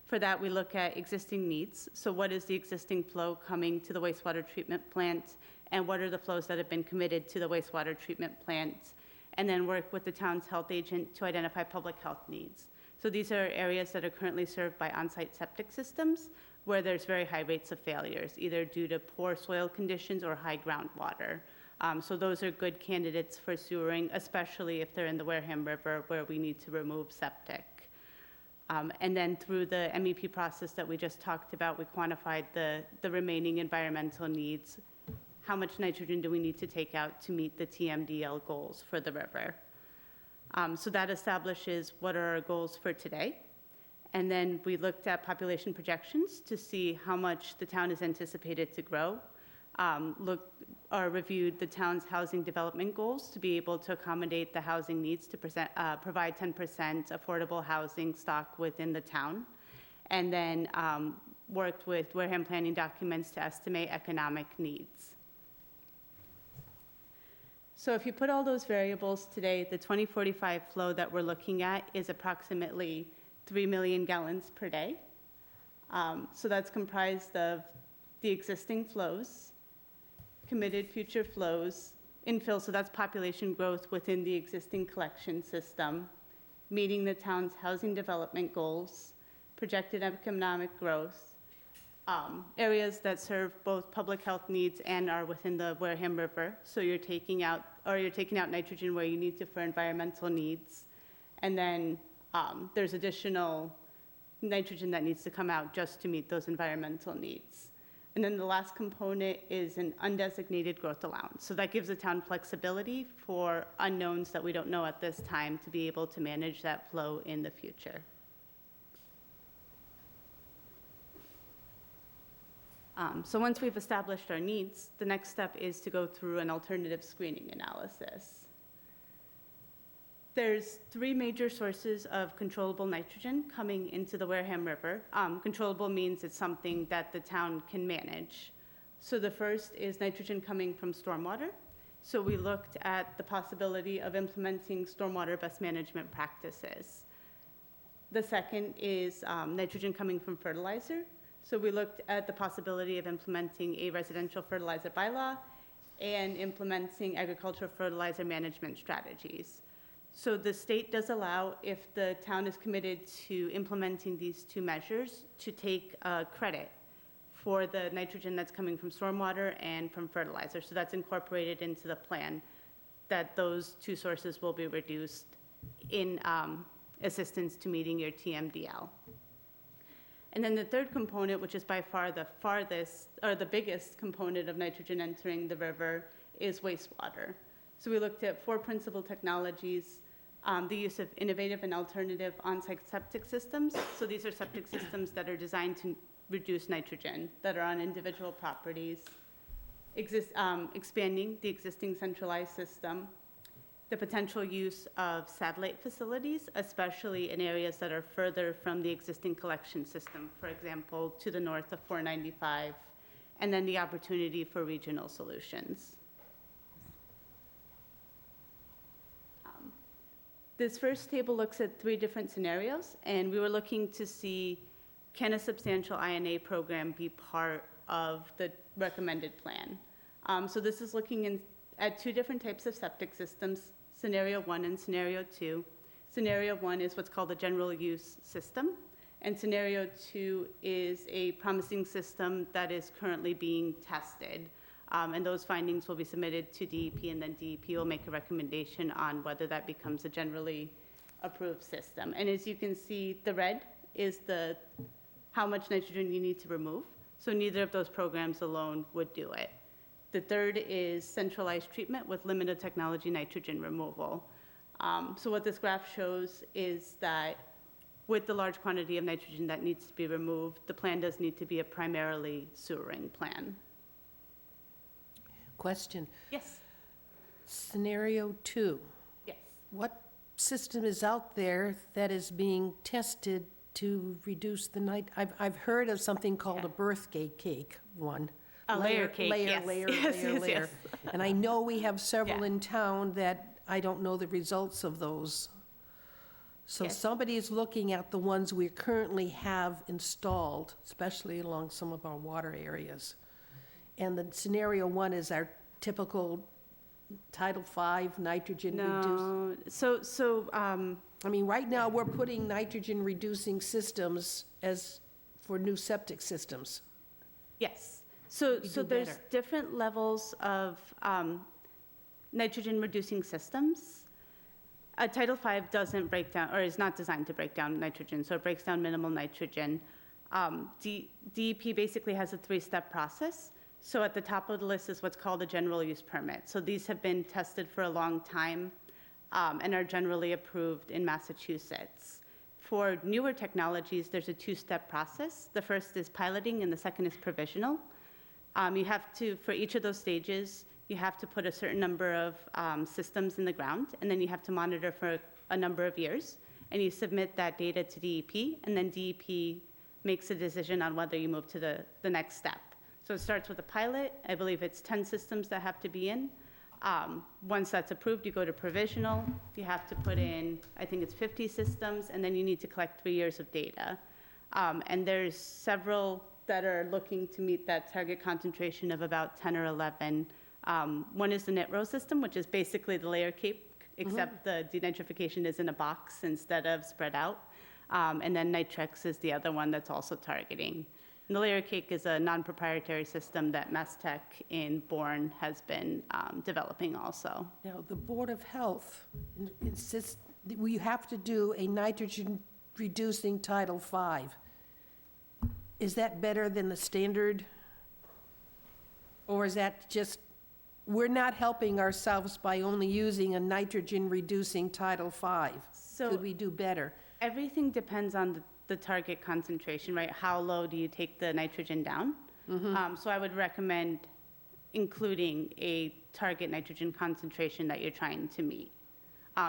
Speaker 5: For that, we look at existing needs. So what is the existing flow coming to the wastewater treatment plant, and what are the flows that have been committed to the wastewater treatment plant, and then work with the town's health agent to identify public health needs. So these are areas that are currently served by on-site septic systems where there's very high rates of failures, either due to poor soil conditions or high groundwater. So those are good candidates for sewering, especially if they're in the Wareham River where we need to remove septic. And then through the MEP process that we just talked about, we quantified the remaining environmental needs. How much nitrogen do we need to take out to meet the TMDL goals for the river? So that establishes what are our goals for today. And then we looked at population projections to see how much the town is anticipated to grow. Reviewed the town's housing development goals to be able to accommodate the housing needs to provide 10% affordable housing stock within the town. And then worked with Wareham planning documents to estimate economic needs. So if you put all those variables today, the 2045 flow that we're looking at is approximately 3 million gallons per day. So that's comprised of the existing flows, committed future flows, infill, so that's population growth within the existing collection system, meeting the town's housing development goals, projected economic growth, areas that serve both public health needs and are within the Wareham River. So you're taking out nitrogen where you need to for environmental needs. And then there's additional nitrogen that needs to come out just to meet those environmental needs. And then the last component is an undesignated growth allowance. So that gives the town flexibility for unknowns that we don't know at this time to be able to manage that flow in the future. So once we've established our needs, the next step is to go through an alternative screening analysis. There's 3 major sources of controllable nitrogen coming into the Wareham River. Controllable means it's something that the town can manage. So the first is nitrogen coming from stormwater. So we looked at the possibility of implementing stormwater best management practices. The second is nitrogen coming from fertilizer. So we looked at the possibility of implementing a residential fertilizer bylaw and implementing agricultural fertilizer management strategies. So the state does allow, if the town is committed to implementing these 2 measures, to take credit for the nitrogen that's coming from stormwater and from fertilizer. So that's incorporated into the plan, that those 2 sources will be reduced in assistance to meeting your TMDL. And then the third component, which is by far the farthest, or the biggest component of nitrogen entering the river, is wastewater. So we looked at 4 principal technologies, the use of innovative and alternative on-site septic systems. So these are septic systems that are designed to reduce nitrogen, that are on individual properties, expanding the existing centralized system, the potential use of satellite facilities, especially in areas that are further from the existing collection system, for example, to the north of 495, and then the opportunity for regional solutions. This first table looks at 3 different scenarios, and we were looking to see, can a substantial INA program be part of the recommended plan? So this is looking at 2 different types of septic systems, Scenario 1 and Scenario 2. Scenario 1 is what's called a general use system, and Scenario 2 is a promising system that is currently being tested. And those findings will be submitted to DEP, and then DEP will make a recommendation on whether that becomes a generally approved system. And as you can see, the red is how much nitrogen you need to remove. So neither of those programs alone would do it. The third is centralized treatment with limited technology nitrogen removal. So what this graph shows is that with the large quantity of nitrogen that needs to be removed, the plan does need to be a primarily sewering plan.
Speaker 3: Question.
Speaker 5: Yes.
Speaker 3: Scenario 2.
Speaker 5: Yes.
Speaker 3: What system is out there that is being tested to reduce the I've heard of something called a birthday cake one.
Speaker 5: A layer cake, yes.
Speaker 3: Layer,
Speaker 5: Yes,
Speaker 3: layer,
Speaker 5: yes,
Speaker 3: layer. And I know we have several
Speaker 5: Yeah.
Speaker 3: in town that I don't know the results of those. So
Speaker 5: Yes.
Speaker 3: somebody is looking at the ones we currently have installed, especially along some of our water areas. And the scenario 1 is our typical Title V nitrogen reduced.
Speaker 5: No,
Speaker 3: I mean, right now, we're putting nitrogen-reducing systems for new septic systems.
Speaker 5: yes. So
Speaker 3: We do
Speaker 5: there's
Speaker 3: better.
Speaker 5: different levels of nitrogen-reducing systems. Title V doesn't break down, or is not designed to break down nitrogen, so it breaks down minimal nitrogen. DEP basically has a 3-step process. So at the top of the list is what's called a general use permit. So these have been tested for a long time and are generally approved in Massachusetts. For newer technologies, there's a 2-step process. The first is piloting and the second is provisional. You have to, for each of those stages, you have to put a certain number of systems in the ground, and then you have to monitor for a number of years. And you submit that data to DEP, and then DEP makes a decision on whether you move to the next step. So it starts with a pilot. I believe it's 10 systems that have to be in. Once that's approved, you go to provisional. You have to put in, I think it's 50 systems, and then you need to collect 3 years of data. And there's several that are looking to meet that target concentration of about 10 or 11. One is the net row system, which is basically the layer cake, except the denitrification is in a box instead of spread out. And then Nitrex is the other one that's also targeting. And the layer cake is a non-proprietary system that MassTech in Bourne has been developing also.
Speaker 3: Now, the Board of Health insists that we have to do a nitrogen-reducing Title V. Is that better than the standard? Or is that just, we're not helping ourselves by only using a nitrogen-reducing Title V?
Speaker 5: So
Speaker 3: Could we do better?
Speaker 5: everything depends on the target concentration, right? How low do you take the nitrogen down? So I would recommend including a target nitrogen concentration that you're trying to meet.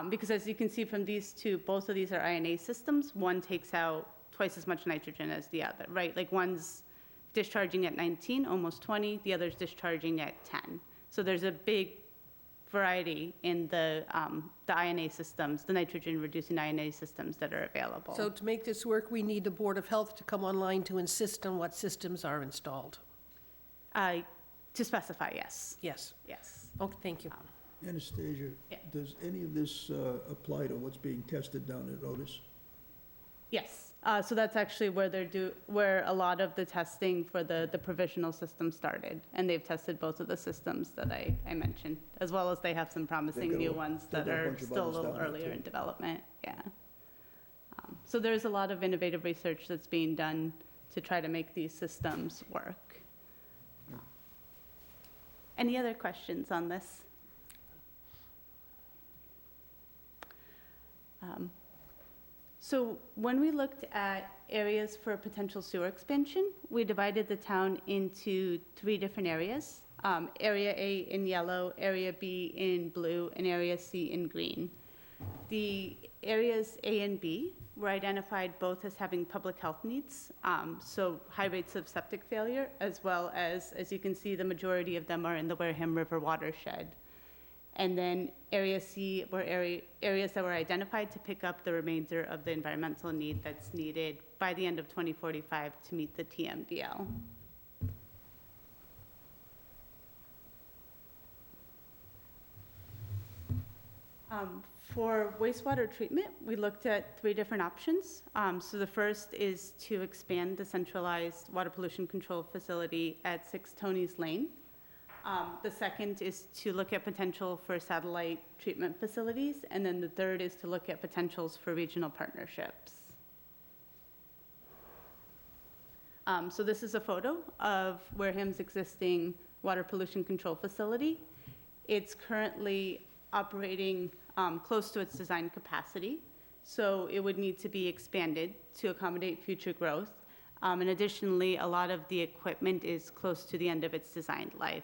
Speaker 5: Because as you can see from these two, both of these are INA systems. One takes out twice as much nitrogen as the other, right? Like one's discharging at 19, almost 20, the other's discharging at 10. So there's a big variety in the INA systems, the nitrogen-reducing INA systems that are available.
Speaker 3: So to make this work, we need the Board of Health to come online to insist on what systems are installed.
Speaker 5: To specify, yes,
Speaker 3: Yes.
Speaker 5: yes.
Speaker 3: Okay, thank you.
Speaker 2: Anastasia,
Speaker 5: Yeah.
Speaker 2: does any of this apply to what's being tested down at Otis?
Speaker 5: Yes, so that's actually where a lot of the testing for the provisional system started. And they've tested both of the systems that I mentioned, as well as they have some promising
Speaker 2: got
Speaker 5: new
Speaker 2: a-
Speaker 5: ones
Speaker 2: they've
Speaker 5: that
Speaker 2: got a
Speaker 5: are
Speaker 2: bunch of
Speaker 5: still a
Speaker 2: others
Speaker 5: little
Speaker 2: down there,
Speaker 5: earlier
Speaker 2: too.
Speaker 5: in development, yeah. So there's a lot of innovative research that's being done to try to make these systems work. Any other questions on this? So when we looked at areas for potential sewer expansion, we divided the town into 3 different areas. Area A in yellow, Area B in blue, and Area C in green. The areas A and B were identified both as having public health needs, so high rates of septic failure, as well as you can see, the majority of them are in the Wareham River watershed. And then Area C were areas that were identified to pick up the remainder of the environmental need that's needed by the end of 2045 to meet the TMDL. For wastewater treatment, we looked at 3 different options. So the first is to expand the centralized water pollution control facility at 6 Tony's Lane. The second is to look at potential for satellite treatment facilities, and then the third is to look at potentials for regional partnerships. So this is a photo of Wareham's existing water pollution control facility. It's currently operating close to its design capacity, so it would need to be expanded to accommodate future growth. And additionally, a lot of the equipment is close to the end of its design life.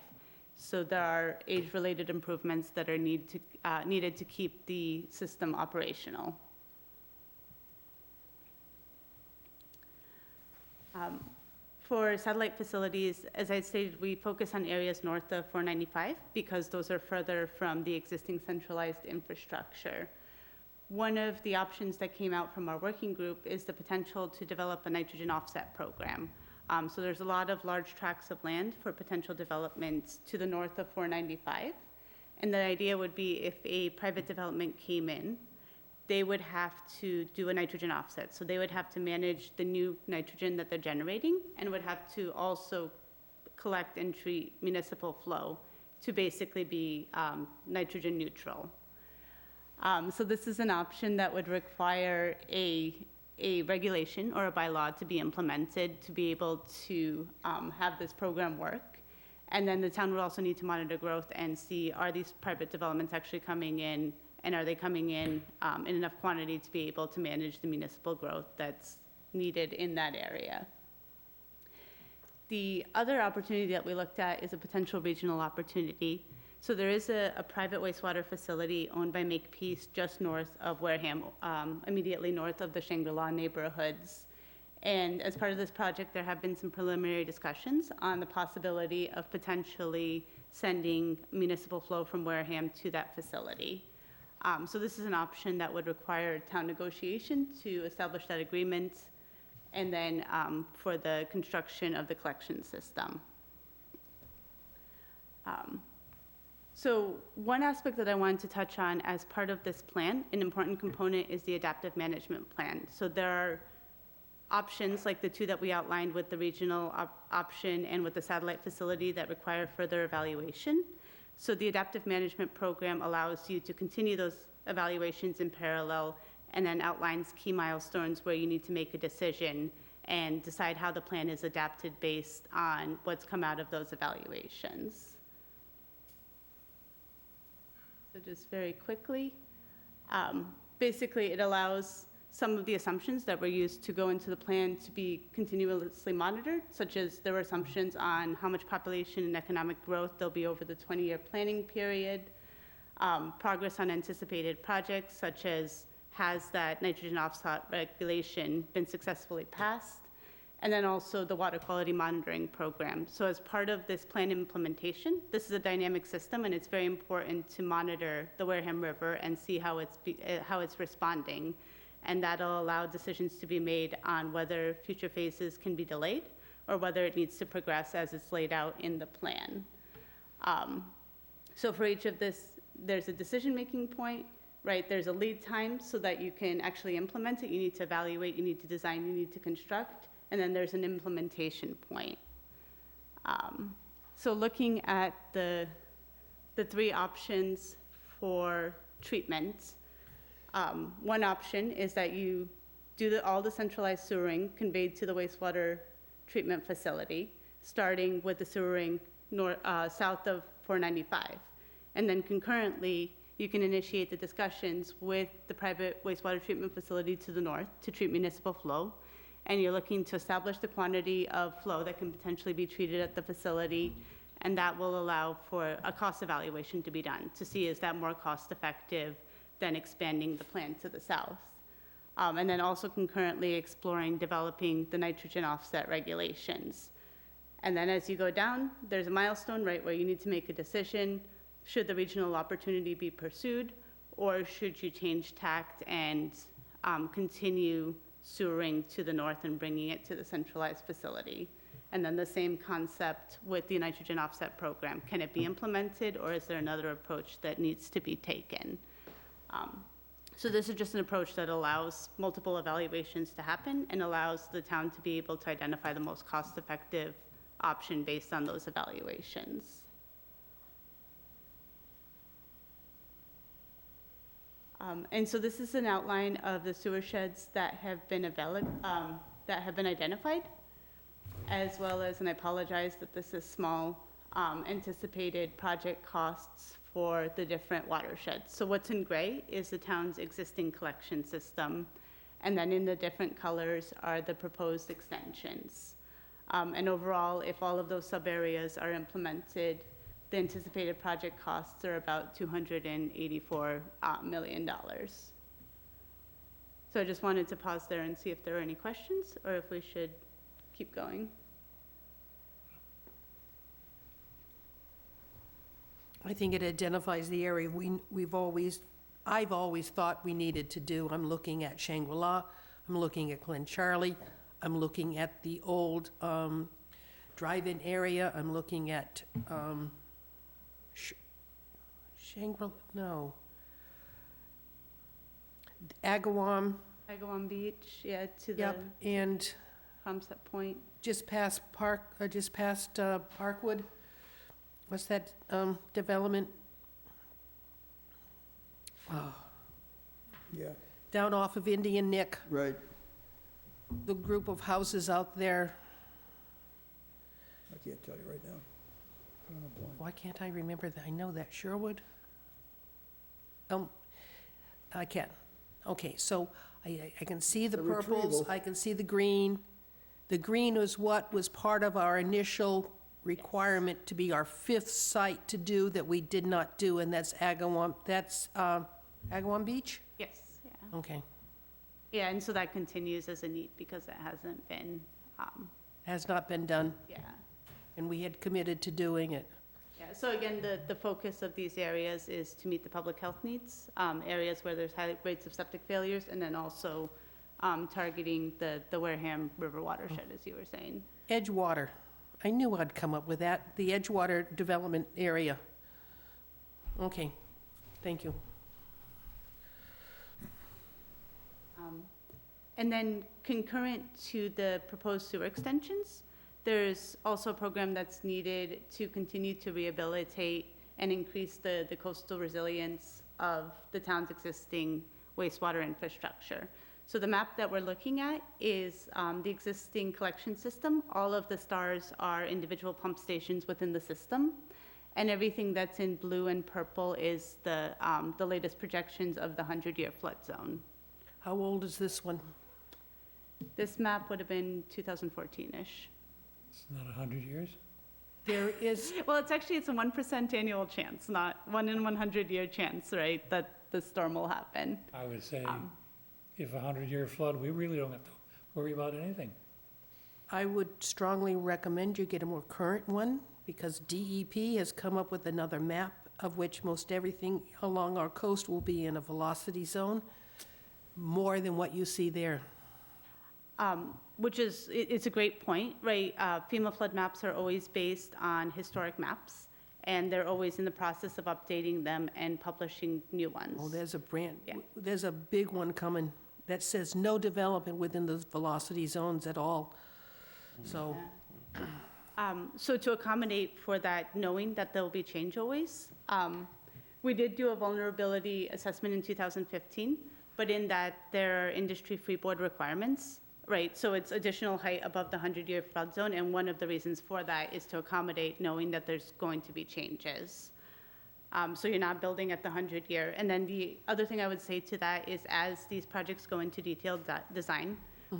Speaker 5: So there are age-related improvements that are needed to keep the system operational. For satellite facilities, as I stated, we focus on areas north of 495 because those are further from the existing centralized infrastructure. One of the options that came out from our working group is the potential to develop a nitrogen offset program. So there's a lot of large tracts of land for potential developments to the north of 495. And the idea would be if a private development came in, they would have to do a nitrogen offset. So they would have to manage the new nitrogen that they're generating and would have to also collect and treat municipal flow to basically be nitrogen neutral. So this is an option that would require a regulation or a bylaw to be implemented to be able to have this program work. And then the town would also need to monitor growth and see, are these private developments actually coming in, and are they coming in enough quantity to be able to manage the municipal growth that's needed in that area. The other opportunity that we looked at is a potential regional opportunity. So there is a private wastewater facility owned by Makepeace just north of Wareham, immediately north of the Shangri-La neighborhoods. And as part of this project, there have been some preliminary discussions on the possibility of potentially sending municipal flow from Wareham to that facility. So this is an option that would require town negotiation to establish that agreement, and then for the construction of the collection system. So one aspect that I wanted to touch on as part of this plan, an important component is the adaptive management plan. So there are options like the two that we outlined with the regional option and with the satellite facility that require further evaluation. So the adaptive management program allows you to continue those evaluations in parallel and then outlines key milestones where you need to make a decision and decide how the plan is adapted based on what's come out of those evaluations. So just very quickly, basically it allows some of the assumptions that were used to go into the plan to be continuously monitored, such as there were assumptions on how much population and economic growth there'll be over the 20-year planning period, progress on anticipated projects, such as has that nitrogen offset regulation been successfully passed, and then also the water quality monitoring program. So as part of this plan implementation, this is a dynamic system, and it's very important to monitor the Wareham River and see how it's responding. And that'll allow decisions to be made on whether future phases can be delayed or whether it needs to progress as it's laid out in the plan. So for each of this, there's a decision-making point, right? There's a lead time so that you can actually implement it. You need to evaluate, you need to design, you need to construct, and then there's an implementation point. So looking at the three options for treatment, one option is that you do all the centralized sewering conveyed to the wastewater treatment facility, starting with the sewering south of 495. And then concurrently, you can initiate the discussions with the private wastewater treatment facility to the north to treat municipal flow. And you're looking to establish the quantity of flow that can potentially be treated at the facility, and that will allow for a cost evaluation to be done to see is that more cost effective than expanding the plant to the south. And then also concurrently exploring developing the nitrogen offset regulations. And then as you go down, there's a milestone, right, where you need to make a decision. Should the regional opportunity be pursued, or should you change tact and continue sewering to the north and bringing it to the centralized facility? And then the same concept with the nitrogen offset program. Can it be implemented, or is there another approach that needs to be taken? So this is just an approach that allows multiple evaluations to happen and allows the town to be able to identify the most cost-effective option based on those evaluations. And so this is an outline of the sewer sheds that have been identified. as well as, and I apologize that this is small, anticipated project costs for the different watersheds. So what's in gray is the town's existing collection system, and then in the different colors are the proposed extensions. And overall, if all of those sub-areas are implemented, the anticipated project costs are about $284 million. So I just wanted to pause there and see if there are any questions, or if we should keep going.
Speaker 3: I think it identifies the area I've always thought we needed to do. I'm looking at Shangri-La, I'm looking at Glen Charlie, I'm looking at the old drive-in area, I'm looking at Shangri-La, no. Agawam,
Speaker 5: Agawam Beach, yeah, to the
Speaker 3: yep, and
Speaker 5: Concept Point.
Speaker 3: just past Parkwood. What's that development? Oh,
Speaker 2: Yeah,
Speaker 3: down off of Indian Nick,
Speaker 2: right.
Speaker 3: the group of houses out there.
Speaker 2: I can't tell you right now.
Speaker 3: Why can't I remember that? I know that. Sherwood? I can't. Okay, so I can see the
Speaker 2: The
Speaker 3: purples,
Speaker 2: retrieval.
Speaker 3: I can see the green. The green was what was part of our initial requirement to be our fifth site to do that we did not do, and that's Agawam Beach?
Speaker 5: Yes, yeah.
Speaker 3: Okay,
Speaker 5: Yeah, and so that continues as a need because it hasn't been,
Speaker 3: has not been done,
Speaker 5: yeah.
Speaker 3: and we had committed to doing it.
Speaker 5: Yeah, so again, the focus of these areas is to meet the public health needs, areas where there's high rates of septic failures, and then also targeting the Wareham River watershed, as you were saying.
Speaker 3: Edgewater, I knew I'd come up with that, the Edgewater Development Area. Okay, thank you.
Speaker 5: And then concurrent to the proposed sewer extensions, there's also a program that's needed to continue to rehabilitate and increase the coastal resilience of the town's existing wastewater infrastructure. So the map that we're looking at is the existing collection system. All of the stars are individual pump stations within the system. And everything that's in blue and purple is the latest projections of the 100-year flood zone.
Speaker 3: How old is this one?
Speaker 5: This map would have been 2014-ish.
Speaker 1: It's not 100 years?
Speaker 3: There is,
Speaker 5: Well, it's a 1% annual chance, not 1 in 100-year chance, right, that the storm will happen.
Speaker 1: I would say, if a 100-year flood, we really don't have to worry about anything.
Speaker 3: I would strongly recommend you get a more current one, because DEP has come up with another map, of which most everything along our coast will be in a velocity zone, more than what you see there.
Speaker 5: Which is, it's a great point, right? FEMA flood maps are always based on historic maps, and they're always in the process of updating them and publishing new ones.
Speaker 3: Oh, there's
Speaker 5: Yeah.
Speaker 3: there's a big one coming that says no development within the velocity zones at all. So,
Speaker 5: So to accommodate for that, knowing that there'll be change always, we did do a vulnerability assessment in 2015, but in that there are industry freeboard requirements, right? So it's additional height above the 100-year flood zone, and one of the reasons for that is to accommodate knowing that there's going to be changes. So you're not building at the 100-year. And then the other thing I would say to that is as these projects go into detailed design,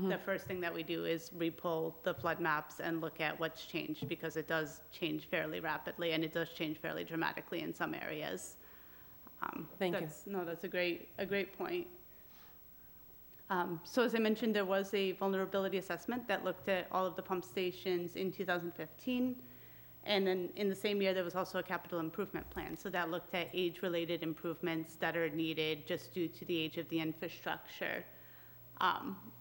Speaker 5: the first thing that we do is re-pull the flood maps and look at what's changed, because it does change fairly rapidly, and it does change fairly dramatically in some areas.
Speaker 3: Thank you.
Speaker 5: No, that's a great point. So as I mentioned, there was a vulnerability assessment that looked at all of the pump stations in 2015. And then in the same year, there was also a capital improvement plan. So that looked at age-related improvements that are needed just due to the age of the infrastructure.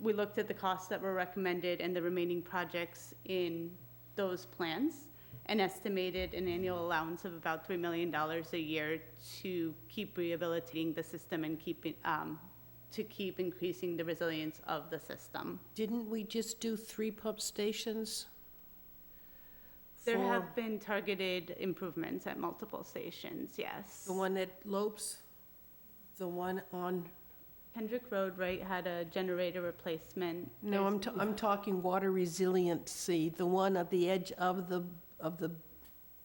Speaker 5: We looked at the costs that were recommended and the remaining projects in those plans and estimated an annual allowance of about $3 million a year to keep rehabilitating the system and to keep increasing the resilience of the system.
Speaker 3: didn't we just do 3 pump stations?
Speaker 5: There
Speaker 3: for
Speaker 5: have been targeted improvements at multiple stations, yes.
Speaker 3: the one at Lopes, the one on
Speaker 5: Kendrick Road, right, had a generator replacement.
Speaker 3: No,
Speaker 5: There's-
Speaker 3: I'm talking water resiliency, the one at the edge of the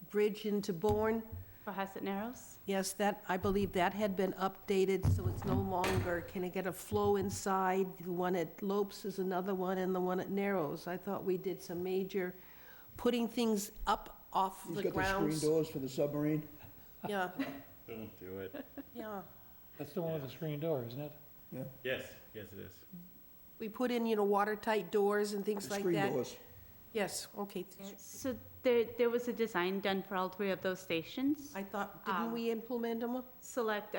Speaker 3: bridge into Bourne.
Speaker 5: Cohasset Narrows?
Speaker 3: Yes, that, I believe that had been updated, so it's no longer, can it get a flow inside? The one at Lopes is another one, and the one at Narrows. I thought we did some major, putting things up off
Speaker 2: He's
Speaker 3: the
Speaker 2: got the screen
Speaker 3: grounds.
Speaker 2: doors for the submarine.
Speaker 3: Yeah,
Speaker 4: Don't do it.
Speaker 3: yeah.
Speaker 1: That's the one with the screen door, isn't it?
Speaker 4: Yes, yes, it is.
Speaker 3: We put in, watertight doors and things
Speaker 2: The
Speaker 3: like
Speaker 2: screen
Speaker 3: that.
Speaker 2: doors.
Speaker 3: Yes, okay.
Speaker 5: So there was a design done for all three of those stations.
Speaker 3: I thought, didn't we implement them?
Speaker 5: Select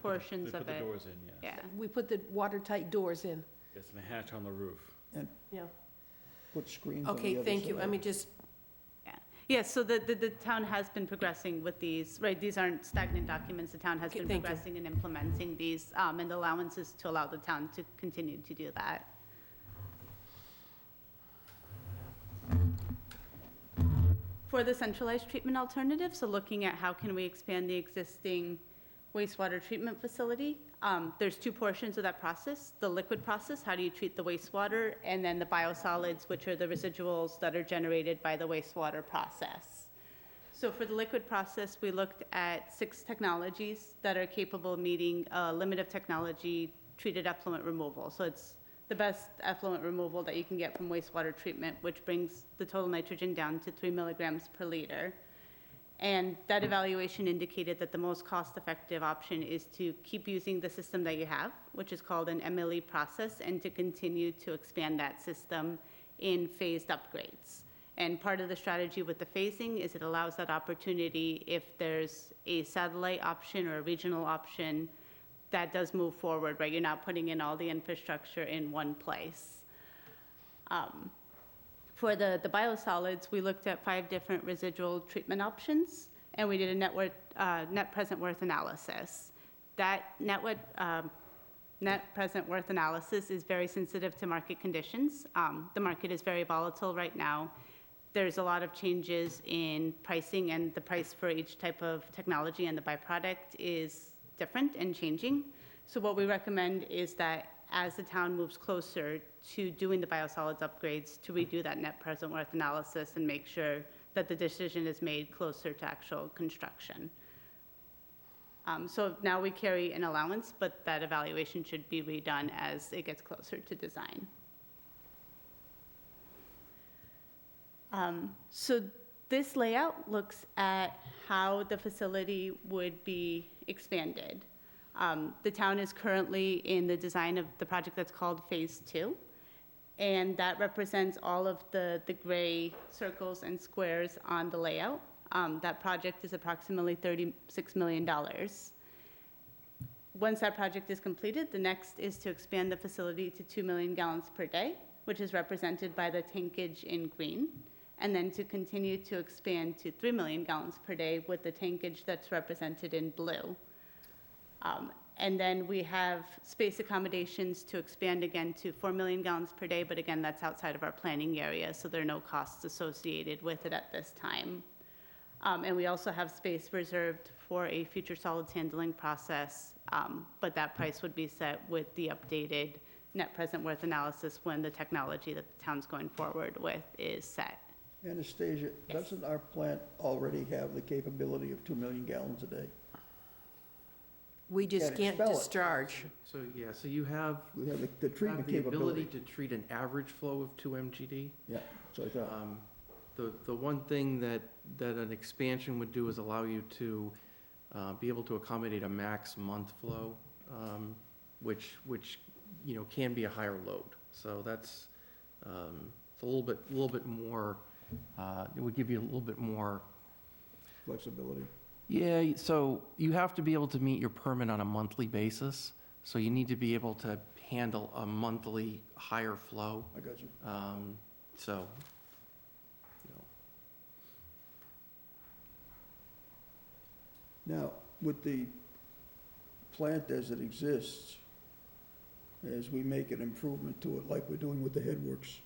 Speaker 5: portions
Speaker 4: They
Speaker 5: of
Speaker 4: put the
Speaker 5: it.
Speaker 4: doors in, yes.
Speaker 5: Yeah.
Speaker 3: We put the watertight doors in.
Speaker 4: Yes, and a hatch on the roof.
Speaker 3: Yeah.
Speaker 2: Put screens on the
Speaker 3: Okay,
Speaker 2: other
Speaker 3: thank you.
Speaker 2: side.
Speaker 3: I mean, just,
Speaker 5: Yeah, so the town has been progressing with these, right, these aren't stagnant documents, the town has
Speaker 3: Okay,
Speaker 5: been
Speaker 3: thank you.
Speaker 5: progressing and implementing these, and allowances to allow the town to continue to do that. For the centralized treatment alternative, so looking at how can we expand the existing wastewater treatment facility, there's two portions of that process. The liquid process, how do you treat the wastewater, and then the biosolids, which are the residuals that are generated by the wastewater process. So for the liquid process, we looked at 6 technologies that are capable of meeting a limit of technology treated effluent removal. So it's the best effluent removal that you can get from wastewater treatment, which brings the total nitrogen down to 3 milligrams per liter. And that evaluation indicated that the most cost-effective option is to keep using the system that you have, which is called an MLE process, and to continue to expand that system in phased upgrades. And part of the strategy with the phasing is it allows that opportunity if there's a satellite option or a regional option that does move forward, right? You're not putting in all the infrastructure in one place. For the biosolids, we looked at 5 different residual treatment options, and we did a net present worth analysis. That net present worth analysis is very sensitive to market conditions. The market is very volatile right now. There's a lot of changes in pricing, and the price for each type of technology and the byproduct is different and changing. So what we recommend is that as the town moves closer to doing the biosolids upgrades, to redo that net present worth analysis and make sure that the decision is made closer to actual construction. So now we carry an allowance, but that evaluation should be redone as it gets closer to design. So this layout looks at how the facility would be expanded. The town is currently in the design of the project that's called Phase 2, and that represents all of the gray circles and squares on the layout. That project is approximately $36 million. Once that project is completed, the next is to expand the facility to 2 million gallons per day, which is represented by the tankage in green, and then to continue to expand to 3 million gallons per day with the tankage that's represented in blue. And then we have space accommodations to expand again to 4 million gallons per day, but again, that's outside of our planning area, so there are no costs associated with it at this time. And we also have space reserved for a future solids handling process, but that price would be set with the updated net present worth analysis when the technology that the town's going forward with is set.
Speaker 2: Anastasia,
Speaker 5: Yes.
Speaker 2: doesn't our plant already have the capability of 2 million gallons a day?
Speaker 3: we just
Speaker 2: Can't
Speaker 3: can't
Speaker 2: expel it.
Speaker 3: discharge.
Speaker 6: So, yeah, so you have
Speaker 2: We have the treatment
Speaker 6: the ability
Speaker 2: capability.
Speaker 6: to treat an average flow of 2 MGD.
Speaker 2: Yeah, so I thought,
Speaker 6: The one thing that an expansion would do is allow you to be able to accommodate a max month flow, which can be a higher load. So that's, it's a little bit more, it would give you a little bit more.
Speaker 2: flexibility.
Speaker 6: Yeah, so you have to be able to meet your permit on a monthly basis. So you need to be able to handle a monthly higher flow.
Speaker 2: I got you.
Speaker 6: So,
Speaker 2: Now, with the plant as it exists, as we make an improvement to it like we're doing with the headworks,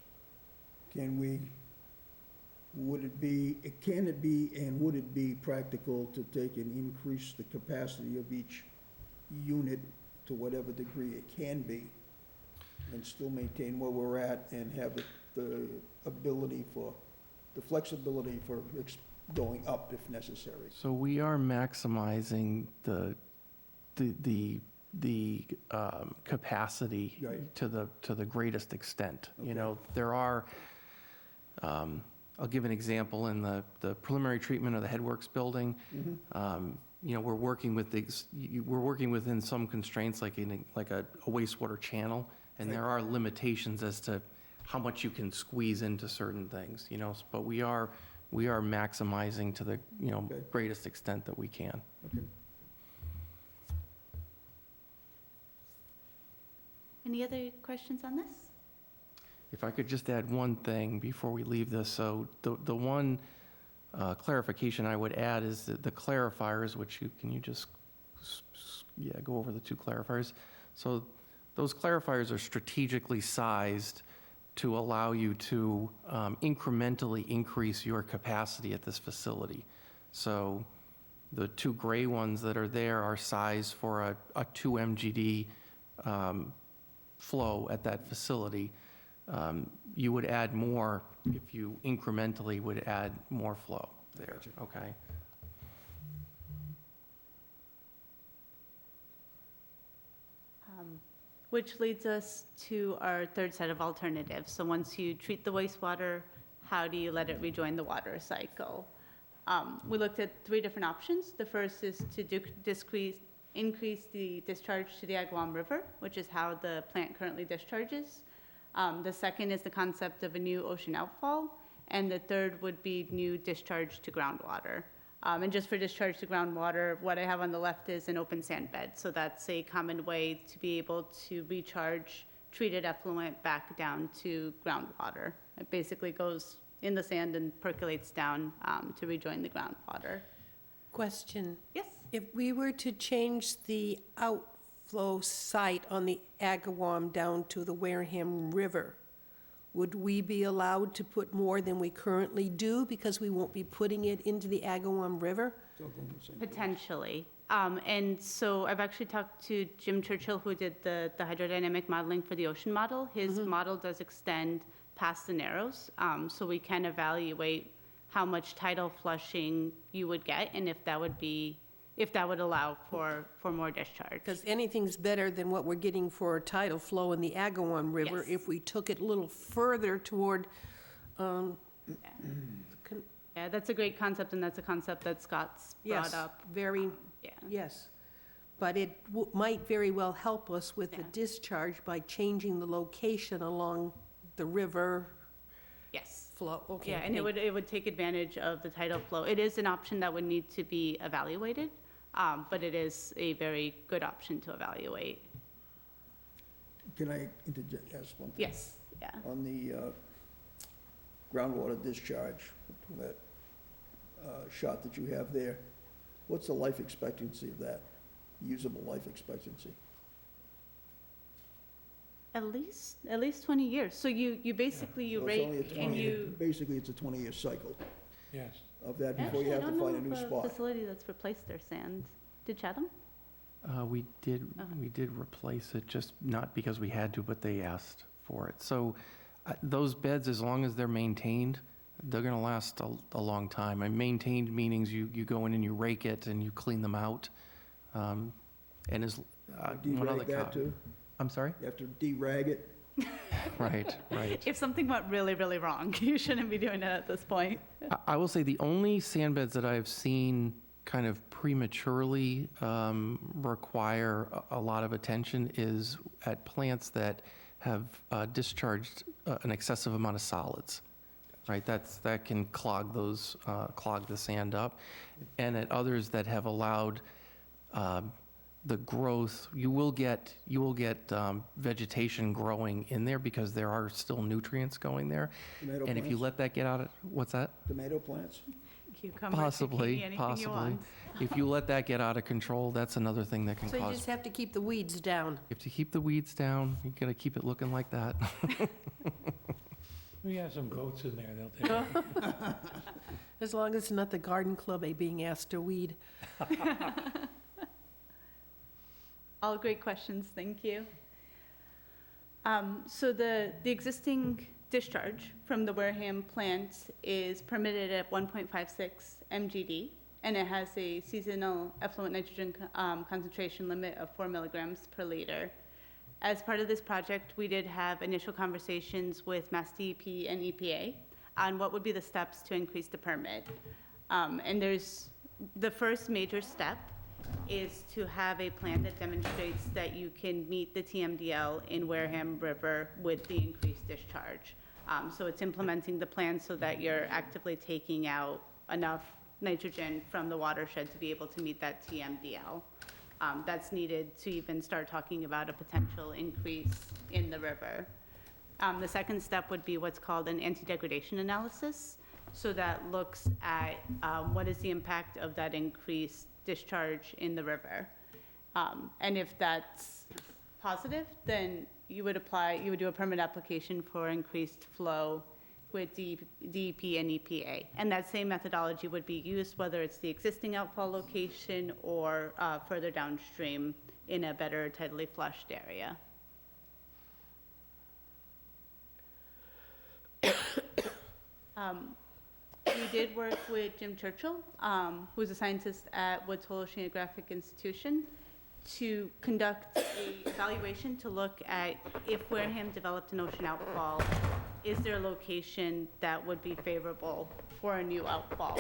Speaker 2: can it be and would it be practical to take and increase the capacity of each unit to whatever degree it can be, and still maintain where we're at and have the ability for, the flexibility for going up if necessary.
Speaker 6: So we are maximizing the capacity
Speaker 2: Right.
Speaker 6: to the greatest extent.
Speaker 2: Okay.
Speaker 6: You know, there are, I'll give an example, in the preliminary treatment of the Headworks building, you know, we're working within some constraints, like a wastewater channel, and there are limitations as to how much you can squeeze into certain things, you know, but we are maximizing to the, you know,
Speaker 2: Okay.
Speaker 6: greatest extent that we can.
Speaker 2: Okay.
Speaker 5: Any other questions on this?
Speaker 6: If I could just add one thing before we leave this. So the one clarification I would add is that the clarifiers, which can you just, go over the two clarifiers? So those clarifiers are strategically sized to allow you to incrementally increase your capacity at this facility. So the two gray ones that are there are sized for a 2 MGD flow at that facility. You would add more if you incrementally would add more flow there, okay?
Speaker 5: Which leads us to our third set of alternatives. So once you treat the wastewater, how do you let it rejoin the water cycle? We looked at 3 different options. The first is to increase the discharge to the Agawam River, which is how the plant currently discharges. The second is the concept of a new ocean outfall, and the third would be new discharge to groundwater. And just for discharge to groundwater, what I have on the left is an open sand bed. So that's a common way to be able to recharge treated effluent back down to groundwater. It basically goes in the sand and percolates down to rejoin the groundwater.
Speaker 3: Question.
Speaker 5: Yes?
Speaker 3: If we were to change the outflow site on the Agawam down to the Wareham River, would we be allowed to put more than we currently do because we won't be putting it into the Agawam River?
Speaker 5: Potentially. And so I've actually talked to Jim Churchill, who did the hydrodynamic modeling for the ocean model. His model does extend past the Narrows, so we can evaluate how much tidal flushing you would get and if that would allow for more discharge.
Speaker 3: Because anything's better than what we're getting for tidal flow in the Agawam River
Speaker 5: Yes.
Speaker 3: if we took it a little further toward,
Speaker 5: Yeah, that's a great concept, and that's a concept that Scott's brought
Speaker 3: yes,
Speaker 5: up.
Speaker 3: very,
Speaker 5: Yeah.
Speaker 3: yes. But it might very well help us with the
Speaker 5: Yeah.
Speaker 3: discharge by changing the location along the river
Speaker 5: Yes.
Speaker 3: flow. Okay.
Speaker 5: Yeah, and it would take advantage of the tidal flow. It is an option that would need to be evaluated, but it is a very good option to evaluate.
Speaker 2: Can I ask one thing?
Speaker 5: Yes, yeah.
Speaker 2: On the groundwater discharge, that shot that you have there, what's the life expectancy of that, usable life expectancy?
Speaker 5: At least 20 years. So you basically, you
Speaker 2: So it's only a
Speaker 5: rate and
Speaker 2: 20
Speaker 5: you.
Speaker 2: Basically, it's a 20-year cycle
Speaker 1: Yes.
Speaker 2: of that before
Speaker 5: Actually,
Speaker 2: you
Speaker 5: I
Speaker 2: have to
Speaker 5: don't
Speaker 2: find a
Speaker 5: know
Speaker 2: new
Speaker 5: of a
Speaker 2: spot.
Speaker 5: facility that's replaced their sand. Did Chatham?
Speaker 6: We did replace it, just not because we had to, but they asked for it. So those beds, as long as they're maintained, they're gonna last a long time. And maintained meanings you go in and you rake it and you clean them out. And as, one other
Speaker 2: De-rag that too?
Speaker 6: I'm sorry?
Speaker 2: You have to de-rag it?
Speaker 6: Right.
Speaker 5: If something went really, really wrong, you shouldn't be doing it at this point.
Speaker 6: I will say the only sand beds that I've seen kind of prematurely require a lot of attention is at plants that have discharged an excessive amount of solids, right? That can clog the sand up. And at others that have allowed the growth, you will get vegetation growing in there because there are still nutrients going there.
Speaker 2: Tomato
Speaker 6: And if you
Speaker 2: plants?
Speaker 6: let that get out of, what's that?
Speaker 2: Tomato plants?
Speaker 5: Cucumber,
Speaker 6: Possibly,
Speaker 5: zucchini, anything you
Speaker 6: possibly.
Speaker 5: want.
Speaker 6: If you let that get out of control, that's another thing that can
Speaker 3: So you
Speaker 6: cause.
Speaker 3: just have to keep the weeds down.
Speaker 6: You have to keep the weeds down. You gotta keep it looking like that.
Speaker 1: We have some goats in there, they'll take it.
Speaker 3: As long as it's not the garden club being asked to weed.
Speaker 5: All great questions, thank you. So the existing discharge from the Wareham plant is permitted at 1.56 MGD, and it has a seasonal effluent nitrogen concentration limit of 4 milligrams per liter. As part of this project, we did have initial conversations with Mass DEP and EPA on what would be the steps to increase the permit. And there's, the first major step is to have a plan that demonstrates that you can meet the TMDL in Wareham River with the increased discharge. So it's implementing the plan so that you're actively taking out enough nitrogen from the watershed to be able to meet that TMDL. That's needed to even start talking about a potential increase in the river. The second step would be what's called an anti-degradation analysis. So that looks at what is the impact of that increased discharge in the river. And if that's positive, then you would do a permit application for increased flow with DEP and EPA. And that same methodology would be used whether it's the existing outfall location or further downstream in a better tidally flushed area. We did work with Jim Churchill, who's a scientist at Woods Hole Oceanographic Institution, to conduct a evaluation to look at if Wareham developed an ocean outfall, is there a location that would be favorable for a new outfall?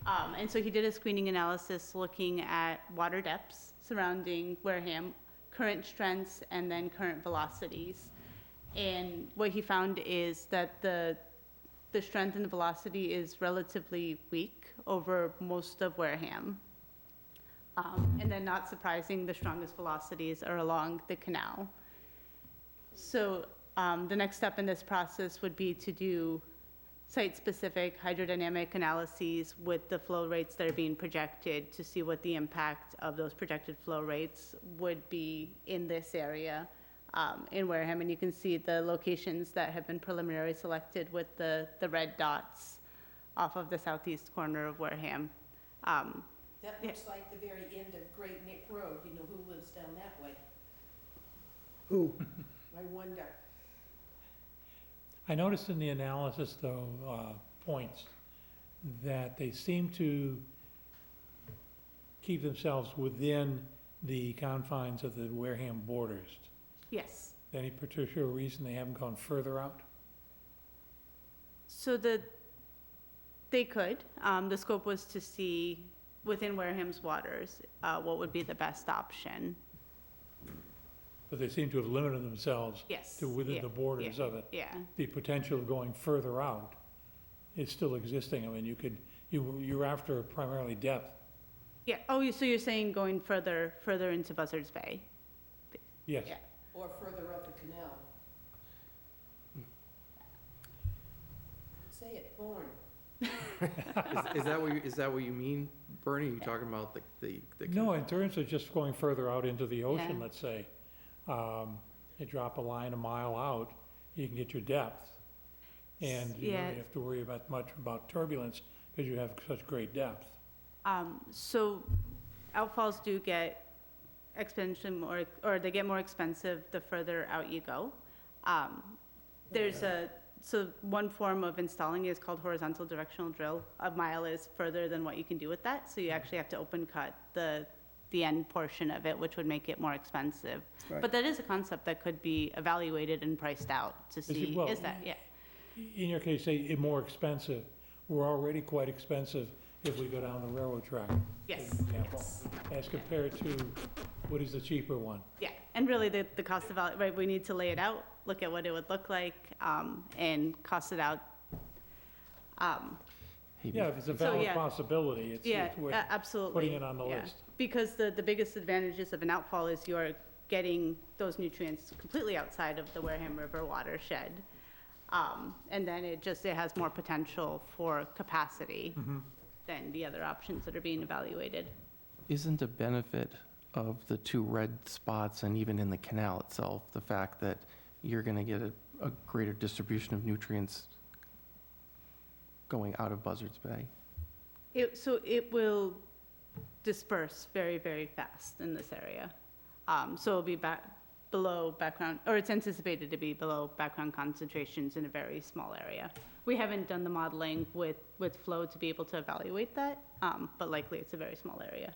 Speaker 5: And so he did a screening analysis looking at water depths surrounding Wareham, current strengths, and then current velocities. And what he found is that the strength and the velocity is relatively weak over most of Wareham. And then, not surprising, the strongest velocities are along the canal. So the next step in this process would be to do site-specific hydrodynamic analyses with the flow rates that are being projected to see what the impact of those projected flow rates would be in this area in Wareham. And you can see the locations that have been preliminarily selected with the red dots off of the southeast corner of Wareham.
Speaker 3: That looks like the very end of Great Neck Road. You know who lives down that way?
Speaker 2: Who?
Speaker 3: I wonder.
Speaker 1: I noticed in the analysis, though, points that they seem to keep themselves within the confines of the Wareham borders.
Speaker 5: Yes.
Speaker 1: Any particular reason they haven't gone further out?
Speaker 5: So they could. The scope was to see within Wareham's waters what would be the best option.
Speaker 1: But they seem to have limited themselves
Speaker 5: Yes.
Speaker 1: to within the borders of it.
Speaker 5: Yeah.
Speaker 1: The potential of going further out is still existing. I mean, you're after primarily depth.
Speaker 5: Yeah. Oh, so you're saying going further into Buzzards Bay?
Speaker 1: Yes.
Speaker 5: Yeah.
Speaker 3: Or further up the canal. Say it, Thorn.
Speaker 6: Is that what you mean, Bernie? You talking about the?
Speaker 1: No, in terms of just going further out into the ocean,
Speaker 5: Yeah.
Speaker 1: let's say, you drop a line a mile out, you can get your depth. And you don't
Speaker 5: Yeah.
Speaker 1: have to worry much about turbulence because you have such great depth.
Speaker 5: So outfalls do get exponentially more, or they get more expensive the further out you go. So one form of installing is called horizontal directional drill. A mile is further than what you can do with that, so you actually have to open cut the end portion of it, which would make it more expensive.
Speaker 2: Right.
Speaker 5: But that is a concept that could be evaluated and priced out to see,
Speaker 1: well,
Speaker 5: is that, yeah.
Speaker 1: In your case, say it more expensive. We're already quite expensive if we go down the railroad track.
Speaker 5: Yes,
Speaker 1: For example,
Speaker 5: yes.
Speaker 1: as compared to what is the cheaper one.
Speaker 5: Yeah, and really the cost of, right, we need to lay it out, look at what it would look like, and cost it out.
Speaker 1: Yeah, if it's a
Speaker 5: So,
Speaker 1: valid
Speaker 5: yeah.
Speaker 1: possibility,
Speaker 5: Yeah,
Speaker 1: it's worth
Speaker 5: absolutely.
Speaker 1: putting it on the
Speaker 5: yeah.
Speaker 1: list.
Speaker 5: Because the biggest advantages of an outfall is you're getting those nutrients completely outside of the Wareham River watershed. And then it has more potential for capacity than the other options that are being evaluated.
Speaker 6: Isn't a benefit of the two red spots and even in the canal itself, the fact that you're going to get a greater distribution of nutrients going out of Buzzards Bay?
Speaker 5: So it will disperse very, very fast in this area. So it'll be below background, or it's anticipated to be below background concentrations in a very small area. We haven't done the modeling with flow to be able to evaluate that, but likely it's a very small area.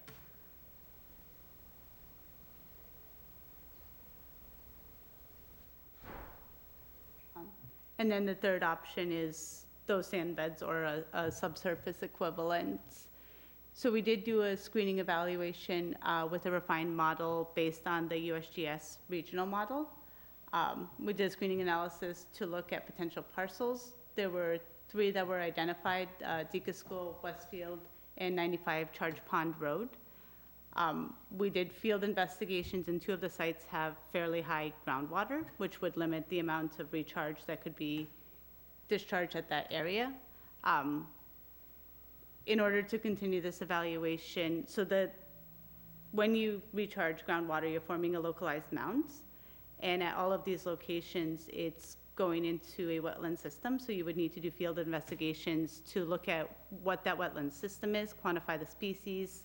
Speaker 5: And then the third option is those sand beds or a subsurface equivalent. So we did do a screening evaluation with a refined model based on the USGS regional model. We did a screening analysis to look at potential parcels. There were 3 that were identified, Deacon School, Westfield, and 95 Charge Pond Road. We did field investigations, and 2 of the sites have fairly high groundwater, which would limit the amount of recharge that could be discharged at that area. In order to continue this evaluation, so that when you recharge groundwater, you're forming a localized mound, and at all of these locations, it's going into a wetland system, so you would need to do field investigations to look at what that wetland system is, quantify the species,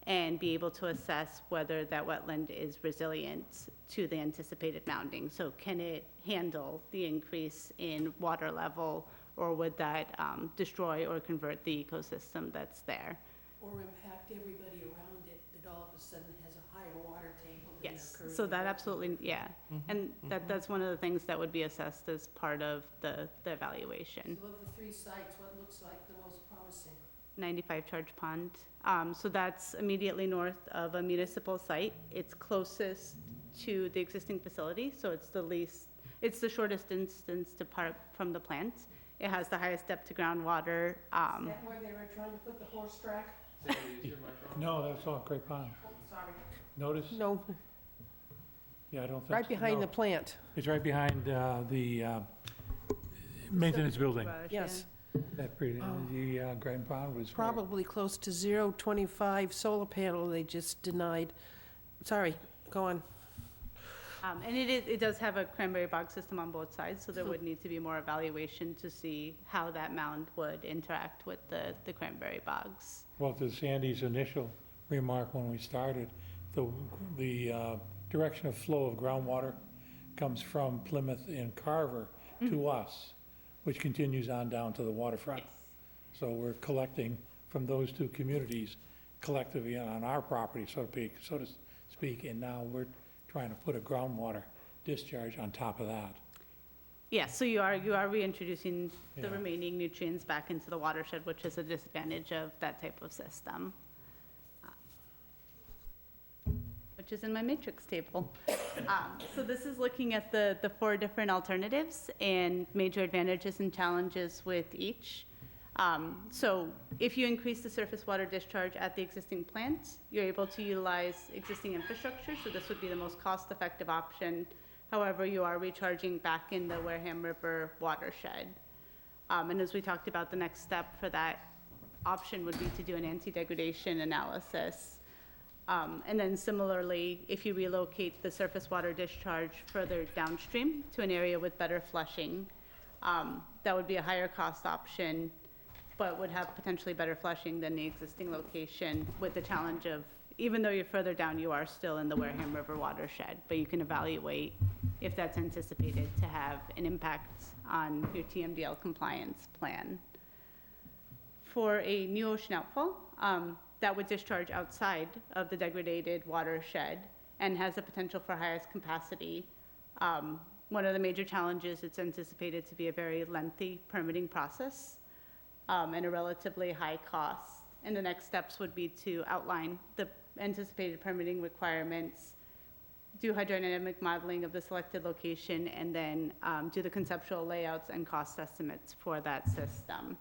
Speaker 5: and be able to assess whether that wetland is resilient to the anticipated mounding. So can it handle the increase in water level, or would that destroy or convert the ecosystem that's there?
Speaker 3: Or impact everybody around it, that all of a sudden has a higher water table than
Speaker 5: Yes,
Speaker 3: occurred
Speaker 5: so that
Speaker 3: in-
Speaker 5: absolutely, yeah. And that's one of the things that would be assessed as part of the evaluation.
Speaker 3: So of the 3 sites, what looks like the most promising?
Speaker 5: 95 Charge Pond. So that's immediately north of a municipal site. It's closest to the existing facility, so it's the shortest distance to park from the plant. It has the highest depth to groundwater.
Speaker 3: Is that where they were trying to put the horse track?
Speaker 1: No, that's all Great Pond.
Speaker 3: Sorry.
Speaker 1: Notice?
Speaker 3: No,
Speaker 1: Yeah, I don't think.
Speaker 3: right behind
Speaker 1: no.
Speaker 3: the plant,
Speaker 1: It's right behind the maintenance building.
Speaker 5: Garage,
Speaker 3: yes.
Speaker 1: That the Great Pond was. where-
Speaker 3: Probably close to 0.25 solar panel they just denied. Sorry, go on.
Speaker 5: And it does have a cranberry bog system on both sides, so there would need to be more evaluation to see how that mound would interact with the cranberry bogs.
Speaker 1: Well, to Sandy's initial remark when we started, the direction of flow of groundwater comes from Plymouth and Carver to us, which continues on down to the waterfront. So we're collecting from those 2 communities collectively on our property, so to speak, and now we're trying to put a groundwater discharge on top of that.
Speaker 5: Yes, so you are reintroducing the
Speaker 1: Yeah.
Speaker 5: remaining nutrients back into the watershed, which is a disadvantage of that type of system. Which is in my matrix table. So this is looking at the 4 different alternatives and major advantages and challenges with each. So if you increase the surface water discharge at the existing plant, you're able to utilize existing infrastructure, so this would be the most cost-effective option. However, you are recharging back in the Wareham River watershed. And as we talked about, the next step for that option would be to do an anti-degradation analysis. And then similarly, if you relocate the surface water discharge further downstream to an area with better flushing, that would be a higher cost option, but would have potentially better flushing than the existing location, with the challenge of, even though you're further down, you are still in the Wareham River watershed, but you can evaluate if that's anticipated to have an impact on your TMDL compliance plan. For a new ocean outfall, that would discharge outside of the degraded watershed and has the potential for highest capacity. One of the major challenges, it's anticipated to be a very lengthy permitting process and a relatively high cost. And the next steps would be to outline the anticipated permitting requirements, do hydrodynamic modeling of the selected location, and then do the conceptual layouts and cost estimates for that system.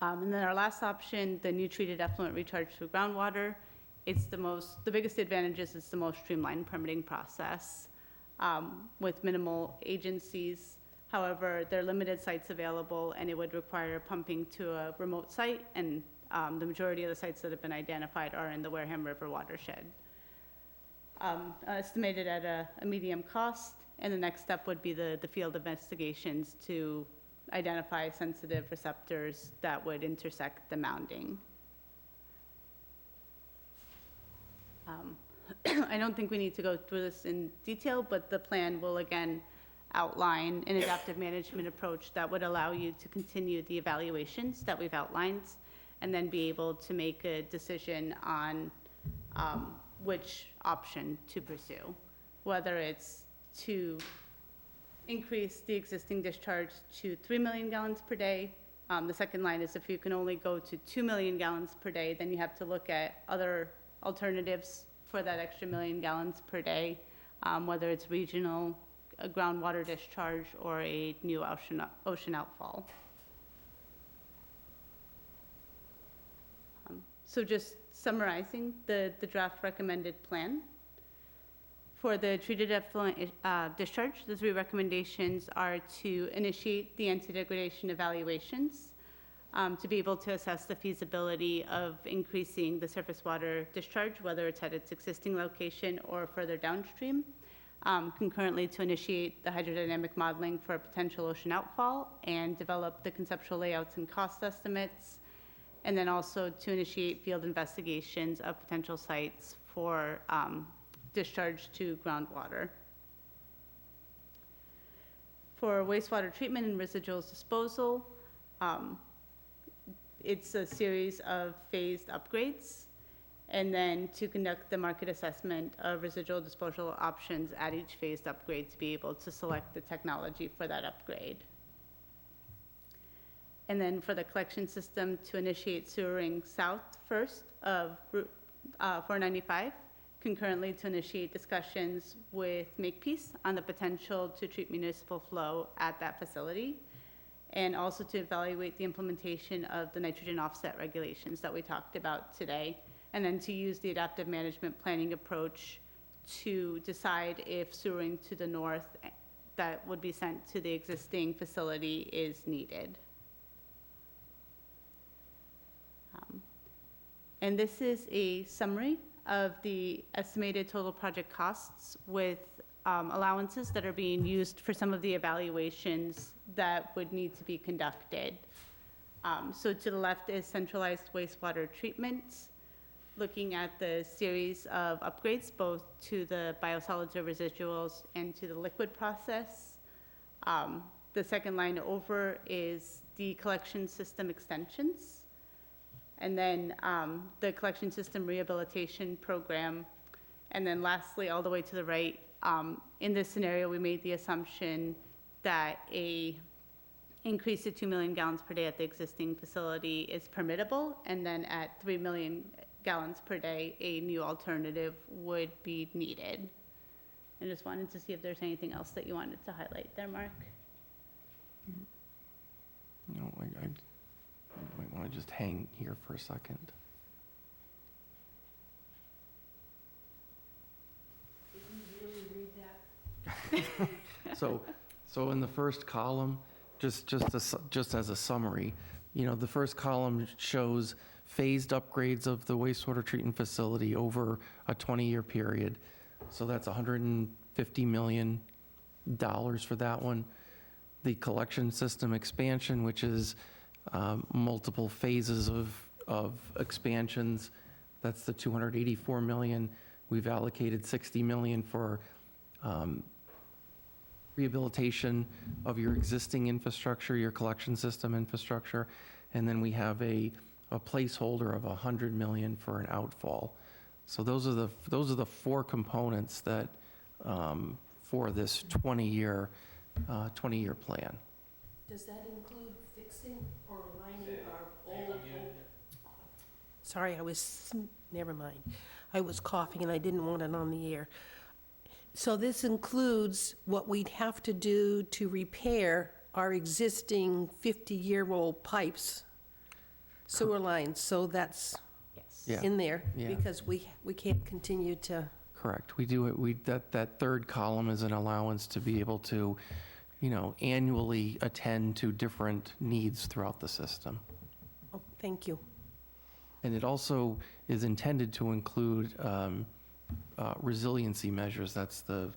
Speaker 5: And then our last option, the new treated effluent recharge through groundwater, the biggest advantage is it's the most streamlined permitting process with minimal agencies. However, there are limited sites available, and it would require pumping to a remote site, and the majority of the sites that have been identified are in the Wareham River watershed. Estimated at a medium cost, and the next step would be the field investigations to identify sensitive receptors that would intersect the mounding. I don't think we need to go through this in detail, but the plan will again outline an adaptive management approach that would allow you to continue the evaluations that we've outlined, and then be able to make a decision on which option to pursue, whether it's to increase the existing discharge to 3 million gallons per day. The second line is if you can only go to 2 million gallons per day, then you have to look at other alternatives for that extra million gallons per day, whether it's regional, a groundwater discharge, or a new ocean outfall. So just summarizing the draft recommended plan. For the treated effluent discharge, the 3 recommendations are to initiate the anti-degradation evaluations, to be able to assess the feasibility of increasing the surface water discharge, whether it's at its existing location or further downstream. Concurrently, to initiate the hydrodynamic modeling for a potential ocean outfall and develop the conceptual layouts and cost estimates, and then also to initiate field investigations of potential sites for discharge to groundwater. For wastewater treatment and residuals disposal, it's a series of phased upgrades, and then to conduct the market assessment of residual disposal options at each phased upgrade to be able to select the technology for that upgrade. And then for the collection system, to initiate sewering south first of Route 495, concurrently to initiate discussions with Makepeace on the potential to treat municipal flow at that facility, and also to evaluate the implementation of the nitrogen offset regulations that we talked about today, and then to use the adaptive management planning approach to decide if sewering to the north that would be sent to the existing facility is needed. And this is a summary of the estimated total project costs with allowances that are being used for some of the evaluations that would need to be conducted. So to the left is centralized wastewater treatment, looking at the series of upgrades both to the biosolids or residuals and to the liquid process. The second line over is the collection system extensions. And then the collection system rehabilitation program. And then lastly, all the way to the right, in this scenario, we made the assumption that a increase to 2 million gallons per day at the existing facility is permittable, and then at 3 million gallons per day, a new alternative would be needed. I just wanted to see if there's anything else that you wanted to highlight there, Mark.
Speaker 6: You know, I might want to just hang here for a second. So in the first column, just as a summary, you know, the first column shows phased upgrades of the wastewater treatment facility over a 20-year period. So that's $150 million for that one. The collection system expansion, which is multiple phases of expansions, that's the $284 million. We've allocated $60 million for rehabilitation of your existing infrastructure, your collection system infrastructure, and then we have a placeholder of $100 million for an outfall. So those are the 4 components that for this 20-year plan.
Speaker 3: Does that include fixing or aligning our old? Sorry, never mind. I was coughing and I didn't want it on the air. So this includes what we'd have to do to repair our existing 50-year-old pipes, sewer lines, so that's
Speaker 5: Yes.
Speaker 6: Yeah.
Speaker 3: in there,
Speaker 6: Yeah.
Speaker 3: because we can't continue to,
Speaker 6: Correct. We do it, that third column is an allowance to be able to, you know, annually attend to different needs throughout the system.
Speaker 3: oh, thank you.
Speaker 6: And it also is intended to include resiliency measures. That's the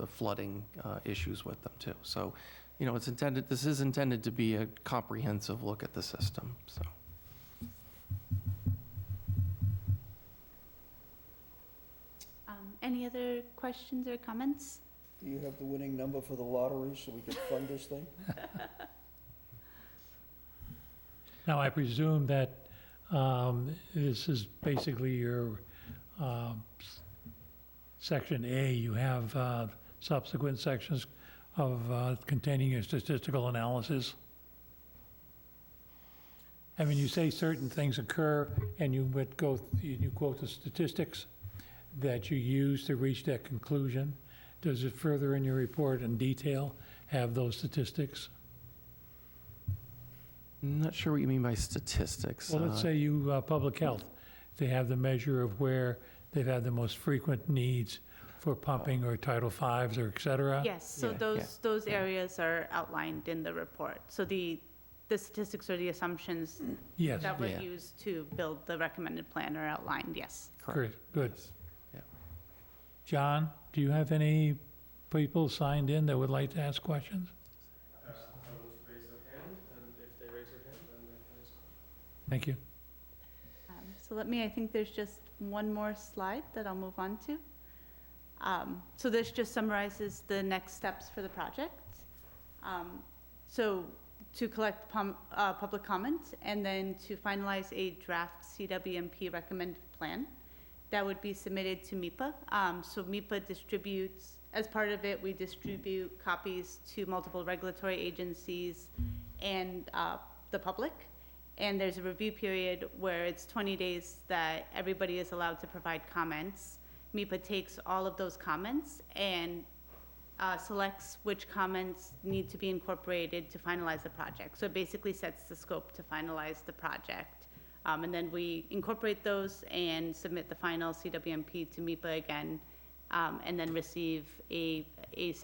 Speaker 6: flooding issues with them too. So, you know, this is intended to be a comprehensive look at the system, so.
Speaker 5: Any other questions or comments?
Speaker 2: Do you have the winning number for the lottery so we can fund this thing?
Speaker 1: Now, I presume that this is basically your Section A. You have subsequent sections of containing your statistical analysis. I mean, you say certain things occur, and you quote the statistics that you use to reach that conclusion. Does it further in your report in detail have those statistics?
Speaker 6: I'm not sure what you mean by statistics.
Speaker 1: Well, let's say you, public health, they have the measure of where they've had the most frequent needs for pumping or Title Vs or et cetera?
Speaker 5: Yes, so
Speaker 6: Yeah.
Speaker 5: those areas are outlined in the report. So the statistics or the assumptions
Speaker 1: Yes,
Speaker 5: that were
Speaker 6: Yeah.
Speaker 5: used to build the recommended plan are outlined, yes.
Speaker 1: great, good.
Speaker 6: Yeah.
Speaker 1: John, do you have any people signed in that would like to ask questions?
Speaker 7: Raise their hand, and if they raise their hand, then they can ask.
Speaker 1: Thank you.
Speaker 5: So I think there's just one more slide that I'll move on to. So this just summarizes the next steps for the project. So to collect public comment and then to finalize a draft CWMP recommended plan that would be submitted to MIPA. So MIPA distributes, as part of it, we distribute copies to multiple regulatory agencies and the public. And there's a review period where it's 20 days that everybody is allowed to provide comments. MIPA takes all of those comments and selects which comments need to be incorporated to finalize the project. So it basically sets the scope to finalize the project. And then we incorporate those and submit the final CWMP to MIPA again, and then receive it's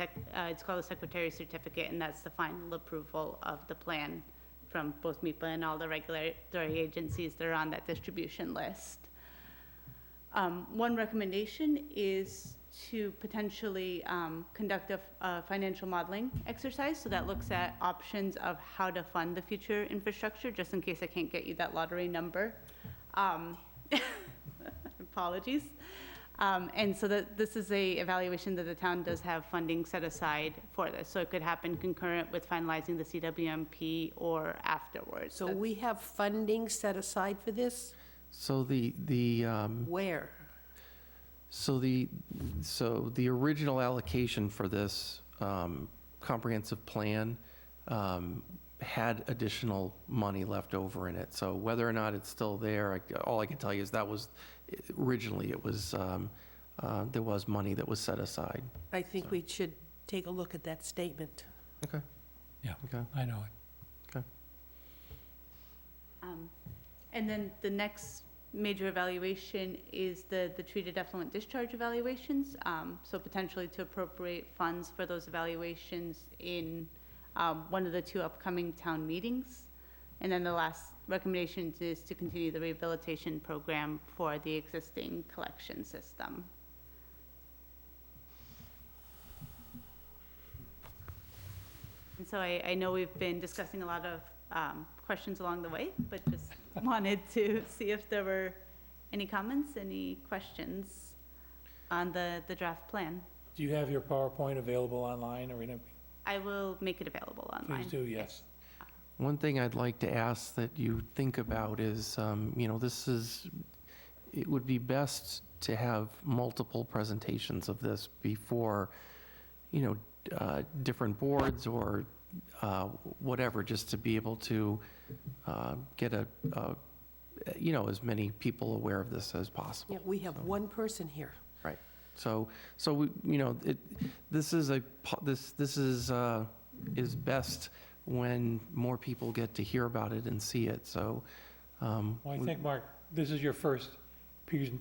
Speaker 5: called a Secretary Certificate, and that's the final approval of the plan from both MIPA and all the regulatory agencies that are on that distribution list. One recommendation is to potentially conduct a financial modeling exercise. So that looks at options of how to fund the future infrastructure, just in case I can't get you that lottery number. Apologies. And so this is a evaluation that the town does have funding set aside for this. So it could happen concurrent with finalizing the CWMP or afterwards.
Speaker 3: So we have funding set aside for this?
Speaker 6: So
Speaker 3: Where?
Speaker 6: so the original allocation for this comprehensive plan had additional money left over in it. So whether or not it's still there, all I can tell you is that was, originally it was, there was money that was set aside.
Speaker 3: I think we should take a look at that statement.
Speaker 6: Okay.
Speaker 1: Yeah,
Speaker 6: Okay.
Speaker 1: I know it.
Speaker 5: And then the next major evaluation is the treated effluent discharge evaluations. So potentially to appropriate funds for those evaluations in one of the two upcoming town meetings. And then the last recommendation is to continue the rehabilitation program for the existing collection system. And so I know we've been discussing a lot of questions along the way, but just wanted to see if there were any comments, any questions on the draft plan.
Speaker 1: Do you have your PowerPoint available online or anything?
Speaker 5: I will make it available online.
Speaker 1: Please do, yes.
Speaker 6: One thing I'd like to ask that you think about is, it would be best to have multiple presentations of this before, different boards or whatever, just to be able to get as many people aware of this as possible.
Speaker 3: Yeah, we have one person here.
Speaker 6: Right. So we, this is best when more people get to hear about it and see it. So.
Speaker 1: Well, I think, Mark, this is your first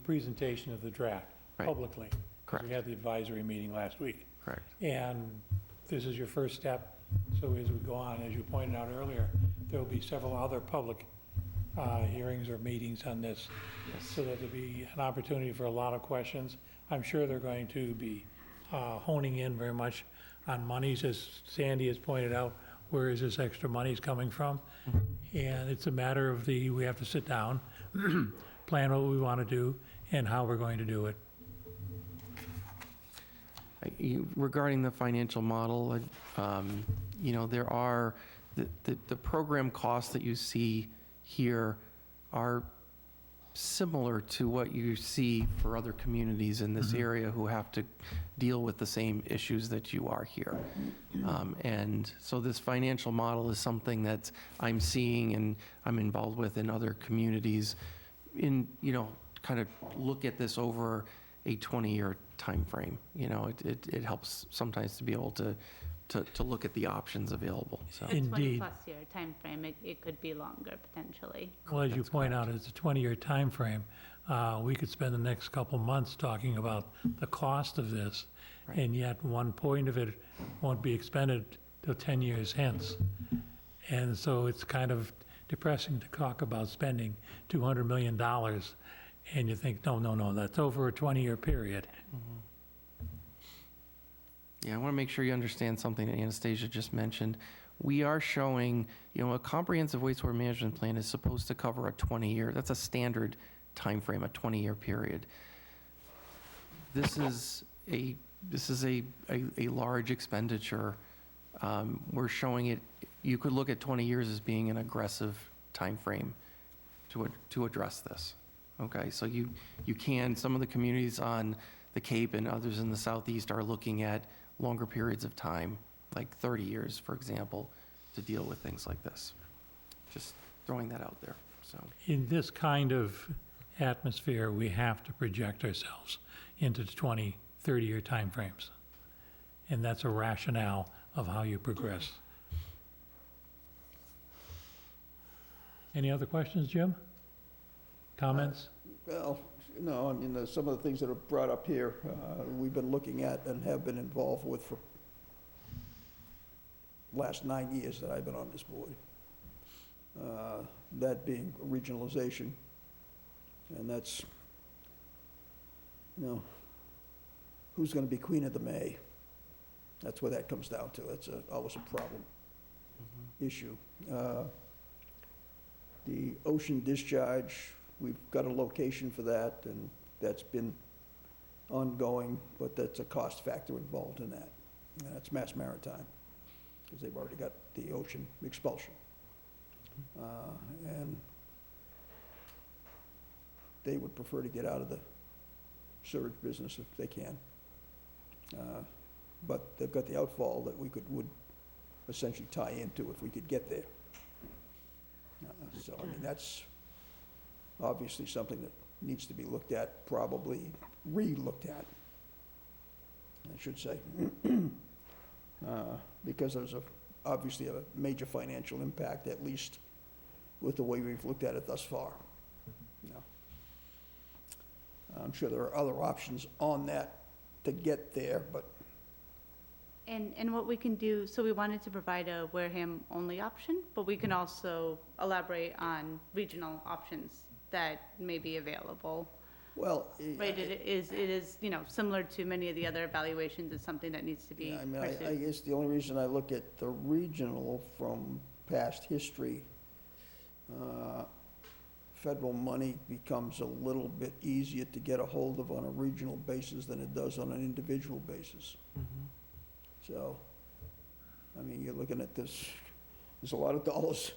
Speaker 1: presentation of the draft
Speaker 6: Right.
Speaker 1: publicly. 'Cause
Speaker 6: Correct.
Speaker 1: We had the advisory meeting last week.
Speaker 6: Correct.
Speaker 1: And this is your first step. So as we go on, as you pointed out earlier, there will be several other public hearings or meetings on this. So that there'll be an opportunity for a lot of questions. I'm sure they're going to be honing in very much on monies, as Sandy has pointed out, where is this extra monies coming from? And it's a matter of we have to sit down, plan what we want to do, and how we're going to do it.
Speaker 6: Regarding the financial model, there are, the program costs that you see here are similar to what you see for other communities in this area who have to deal with the same issues that you are here. And so this financial model is something that I'm seeing and I'm involved with in other communities in, kind of look at this over a 20-year timeframe. It helps sometimes to be able to look at the options available, so.
Speaker 5: A
Speaker 1: Indeed.
Speaker 5: 20-plus year timeframe, it could be longer potentially.
Speaker 1: Well, as you
Speaker 6: That's
Speaker 1: point
Speaker 6: correct.
Speaker 1: out, it's a 20-year timeframe. We could spend the next couple months talking about the cost of this,
Speaker 6: Right.
Speaker 1: and yet one point of it won't be expended till 10 years hence. And so it's kind of depressing to talk about spending $200 million, and you think, no, that's over a 20-year period.
Speaker 6: Yeah, I want to make sure you understand something that Anastasia just mentioned. We are showing, a comprehensive wastewater management plan is supposed to cover a 20-year, that's a standard timeframe, a 20-year period. This is a large expenditure. We're showing it, you could look at 20 years as being an aggressive timeframe to address this. Okay, so you can, some of the communities on the Cape and others in the Southeast are looking at longer periods of time, like 30 years, for example, to deal with things like this. Just throwing that out there, so.
Speaker 1: In this kind of atmosphere, we have to project ourselves into the 20, 30-year timeframes. And that's a rationale of how you progress. Any other questions, Jim? Comments?
Speaker 2: Well, no, I mean, some of the things that are brought up here, we've been looking at and have been involved with for last 9 years that I've been on this board. That being regionalization, and that's, who's gonna be queen of the May? That's what that comes down to. That's always a problem issue. The ocean discharge, we've got a location for that, and that's been ongoing, but that's a cost factor involved in that. And that's Mass Maritime, because they've already got the ocean expulsion. And they would prefer to get out of the sewage business if they can. But they've got the outfall that would essentially tie into if we could get there. So, I mean, that's obviously something that needs to be looked at, probably re-looked at, I should say. Because there's obviously a major financial impact, at least with the way we've looked at it thus far. I'm sure there are other options on that to get there, but
Speaker 5: And what we can do, so we wanted to provide a Wareham-only option, but we can also elaborate on regional options that may be available.
Speaker 2: well.
Speaker 5: Right, it is, similar to many of the other evaluations, it's something that needs to be
Speaker 2: Yeah, I mean, I
Speaker 5: pursued.
Speaker 2: guess the only reason I look at the regional from past history, federal money becomes a little bit easier to get a hold of on a regional basis than it does on an individual basis. So, I mean, you're looking at this, there's a lot of dollars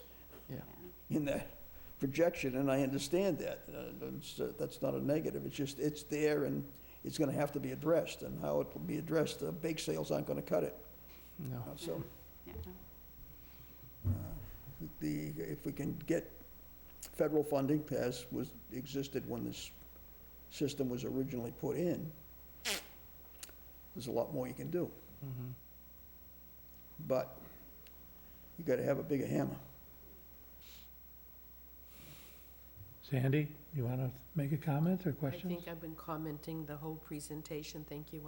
Speaker 6: Yeah.
Speaker 2: in that projection, and I understand that. That's not a negative, it's just, it's there, and it's gonna have to be addressed, and how it will be addressed, bake sales aren't gonna cut it.
Speaker 6: No.
Speaker 2: So,
Speaker 5: Yeah.
Speaker 2: if we can get federal funding, as existed when this system was originally put in, there's a lot more you can do. But you gotta have a bigger hammer.
Speaker 1: Sandy, you want to make a comment or
Speaker 8: I
Speaker 1: questions?
Speaker 8: think I've been commenting the whole presentation. Thank you.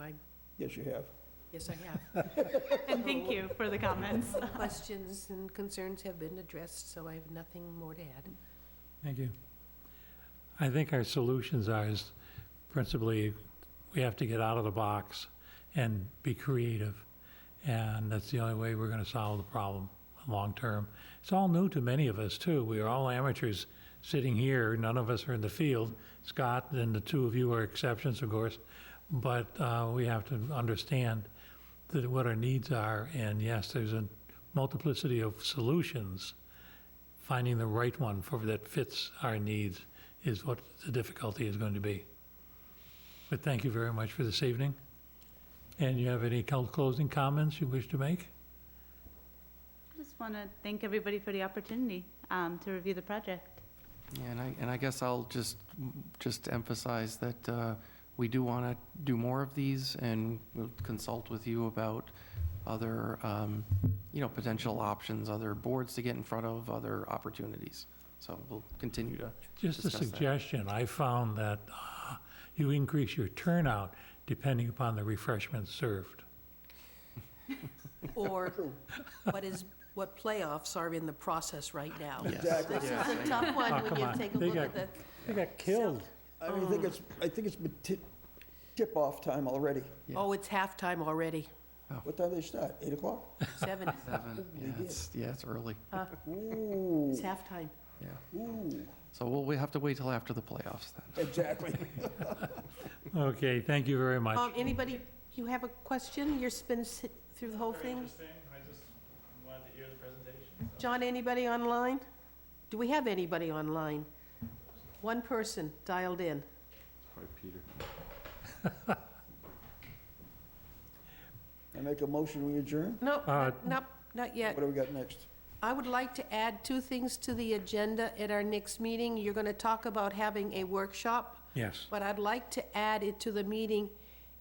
Speaker 2: Yes, you have.
Speaker 8: Yes, I have.
Speaker 5: And thank you for the comments.
Speaker 8: Questions and concerns have been addressed, so I have nothing more to add.
Speaker 1: Thank you. I think our solutions are is principally, we have to get out of the box and be creative. And that's the only way we're going to solve the problem long-term. It's all new to many of us, too. We are all amateurs sitting here. None of us are in the field. Scott and the two of you are exceptions, of course. but we have to understand that what our needs are, and yes, there's a multiplicity of solutions. Finding the right one that fits our needs is what the difficulty is going to be. But thank you very much for this evening. And you have any closing comments you wish to make?
Speaker 5: Just want to thank everybody for the opportunity to review the project.
Speaker 6: Yeah, and I guess I'll just emphasize that we do want to do more of these, and we'll consult with you about other, potential options, other boards to get in front of, other opportunities. So we'll continue to
Speaker 1: Just a
Speaker 6: discuss that.
Speaker 1: suggestion, I found that you increase your turnout depending upon the refreshments served.
Speaker 8: Or what playoffs are in the process right now.
Speaker 2: Exactly.
Speaker 8: This is a tough one
Speaker 1: Oh,
Speaker 8: when
Speaker 1: come
Speaker 8: you
Speaker 1: on.
Speaker 8: take a
Speaker 1: They
Speaker 8: look
Speaker 1: got-
Speaker 8: at the,
Speaker 1: They got killed.
Speaker 2: I think it's been tip-off time already.
Speaker 6: Yeah.
Speaker 8: oh, it's halftime already,
Speaker 2: What time do they start? 8 o'clock?
Speaker 8: 7.
Speaker 6: 7, it's early,
Speaker 2: Ooh,
Speaker 8: It's halftime.
Speaker 6: yeah.
Speaker 2: ooh,
Speaker 6: So we have to wait till after the playoffs then.
Speaker 2: exactly.
Speaker 1: Okay, thank you very much.
Speaker 8: Anybody, you have a question? You've been through the whole thing?
Speaker 4: I just wanted to hear the presentation.
Speaker 8: John, anybody online? Do we have anybody online? One person dialed in.
Speaker 4: Probably Peter.
Speaker 2: I make a motion, we adjourn?
Speaker 8: No,
Speaker 1: Uh,
Speaker 8: not yet.
Speaker 2: What do we got next?
Speaker 8: I would like to add 2 things to the agenda at our next meeting. You're going to talk about having a workshop,
Speaker 1: Yes,
Speaker 8: but I'd like to add it to the meeting,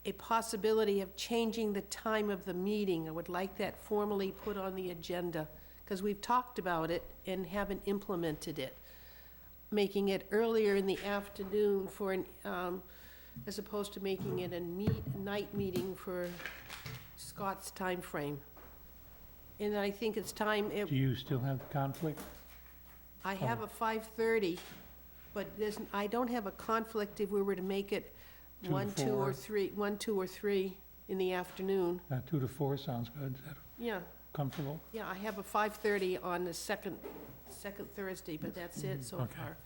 Speaker 8: a possibility of changing the time of the meeting. I would like that formally put on the agenda, because we've talked about it and haven't implemented it. Making it earlier in the afternoon for an, as opposed to making it a night meeting for Scott's time frame. And I think it's time,
Speaker 1: do you still have the conflict?
Speaker 8: I have a 5:30, but I don't have a conflict if we were to make it
Speaker 1: 2 to
Speaker 8: 1, 2, or
Speaker 1: 4.
Speaker 8: 3, 1, 2, or 3 in the afternoon.
Speaker 1: 2 to 4 sounds good. Is that
Speaker 8: Yeah,
Speaker 1: comfortable?
Speaker 8: yeah, I have a 5:30 on the second Thursday, but that's it so
Speaker 1: Okay.
Speaker 8: far.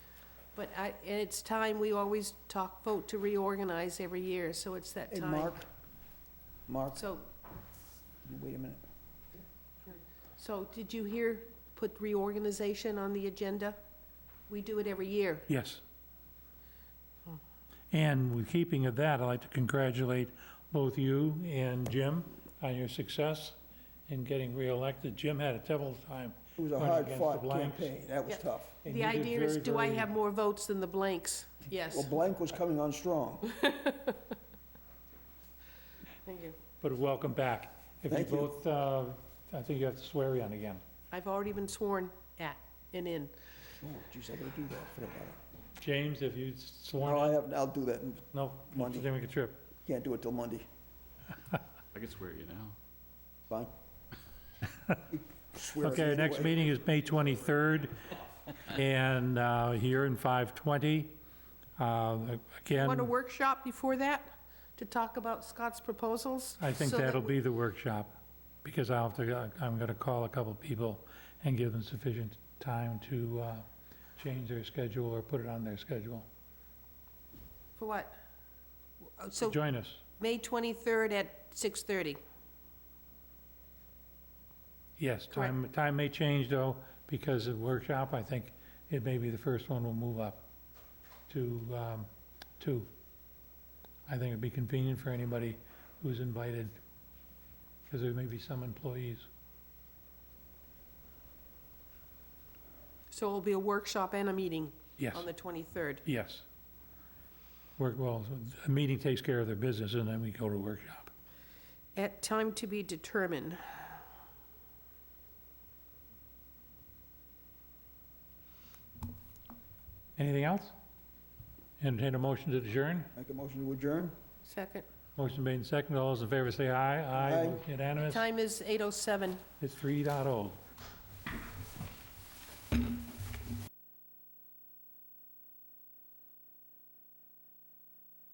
Speaker 8: But and it's time, we always vote to reorganize every year, so it's that
Speaker 2: Hey,
Speaker 8: time.
Speaker 2: Mark,
Speaker 8: So,
Speaker 2: wait a minute.
Speaker 8: did you put reorganization on the agenda? We do it every year.
Speaker 1: Yes. And with keeping of that, I'd like to congratulate both you and Jim on your success in getting reelected. Jim had a terrible time.
Speaker 2: It was a
Speaker 1: Running against the
Speaker 2: hard-fought
Speaker 1: blanks.
Speaker 2: campaign, that was
Speaker 8: Yeah.
Speaker 2: tough.
Speaker 1: and
Speaker 8: The
Speaker 1: you did
Speaker 8: idea is,
Speaker 1: very,
Speaker 8: do I
Speaker 1: very-
Speaker 8: have more votes than the blanks? Yes.
Speaker 2: Well, Blank was coming on strong.
Speaker 8: Thank you.
Speaker 1: But welcome back. If you
Speaker 2: Thank you.
Speaker 1: both, I think you have to swear in again.
Speaker 8: I've already been sworn at and in.
Speaker 2: Oh, geez, I gotta do that, forget about it.
Speaker 1: James, have you sworn
Speaker 2: No,
Speaker 1: in?
Speaker 2: I'll do that,
Speaker 1: No?
Speaker 2: Monday.
Speaker 1: Then we can trip.
Speaker 2: can't do it till Monday.
Speaker 4: I can swear you now.
Speaker 2: Fine. Swear at
Speaker 1: Okay,
Speaker 2: me
Speaker 1: our next
Speaker 2: anyway.
Speaker 1: meeting is May 23rd, and here in 520. Again,
Speaker 8: Want a workshop before that to talk about Scott's proposals?
Speaker 1: I think
Speaker 8: So that
Speaker 1: that'll
Speaker 8: we-
Speaker 1: be the workshop, because I'm going to call a couple people and give them sufficient time to change their schedule or put it on their schedule.
Speaker 8: For what? So,
Speaker 1: Join us.
Speaker 8: May 23rd at 6:30.
Speaker 1: Yes, time may change, though, because of workshop. I think it may be the first one will move up to 2. I think it'd be convenient for anybody who's invited, because there may be some employees.
Speaker 8: So it'll be a workshop and a meeting
Speaker 1: Yes,
Speaker 8: on the 23rd.
Speaker 1: yes. Well, a meeting takes care of their business, and then we go to workshop.
Speaker 8: At time to be determined.
Speaker 1: Anything else? Entertain a motion to adjourn?
Speaker 2: Make a motion to adjourn?
Speaker 8: Second.
Speaker 1: Motion made and seconded. All those in favor say aye.
Speaker 2: Aye.
Speaker 1: Unanimous.
Speaker 8: Time is 8:07.
Speaker 1: It's 3:00.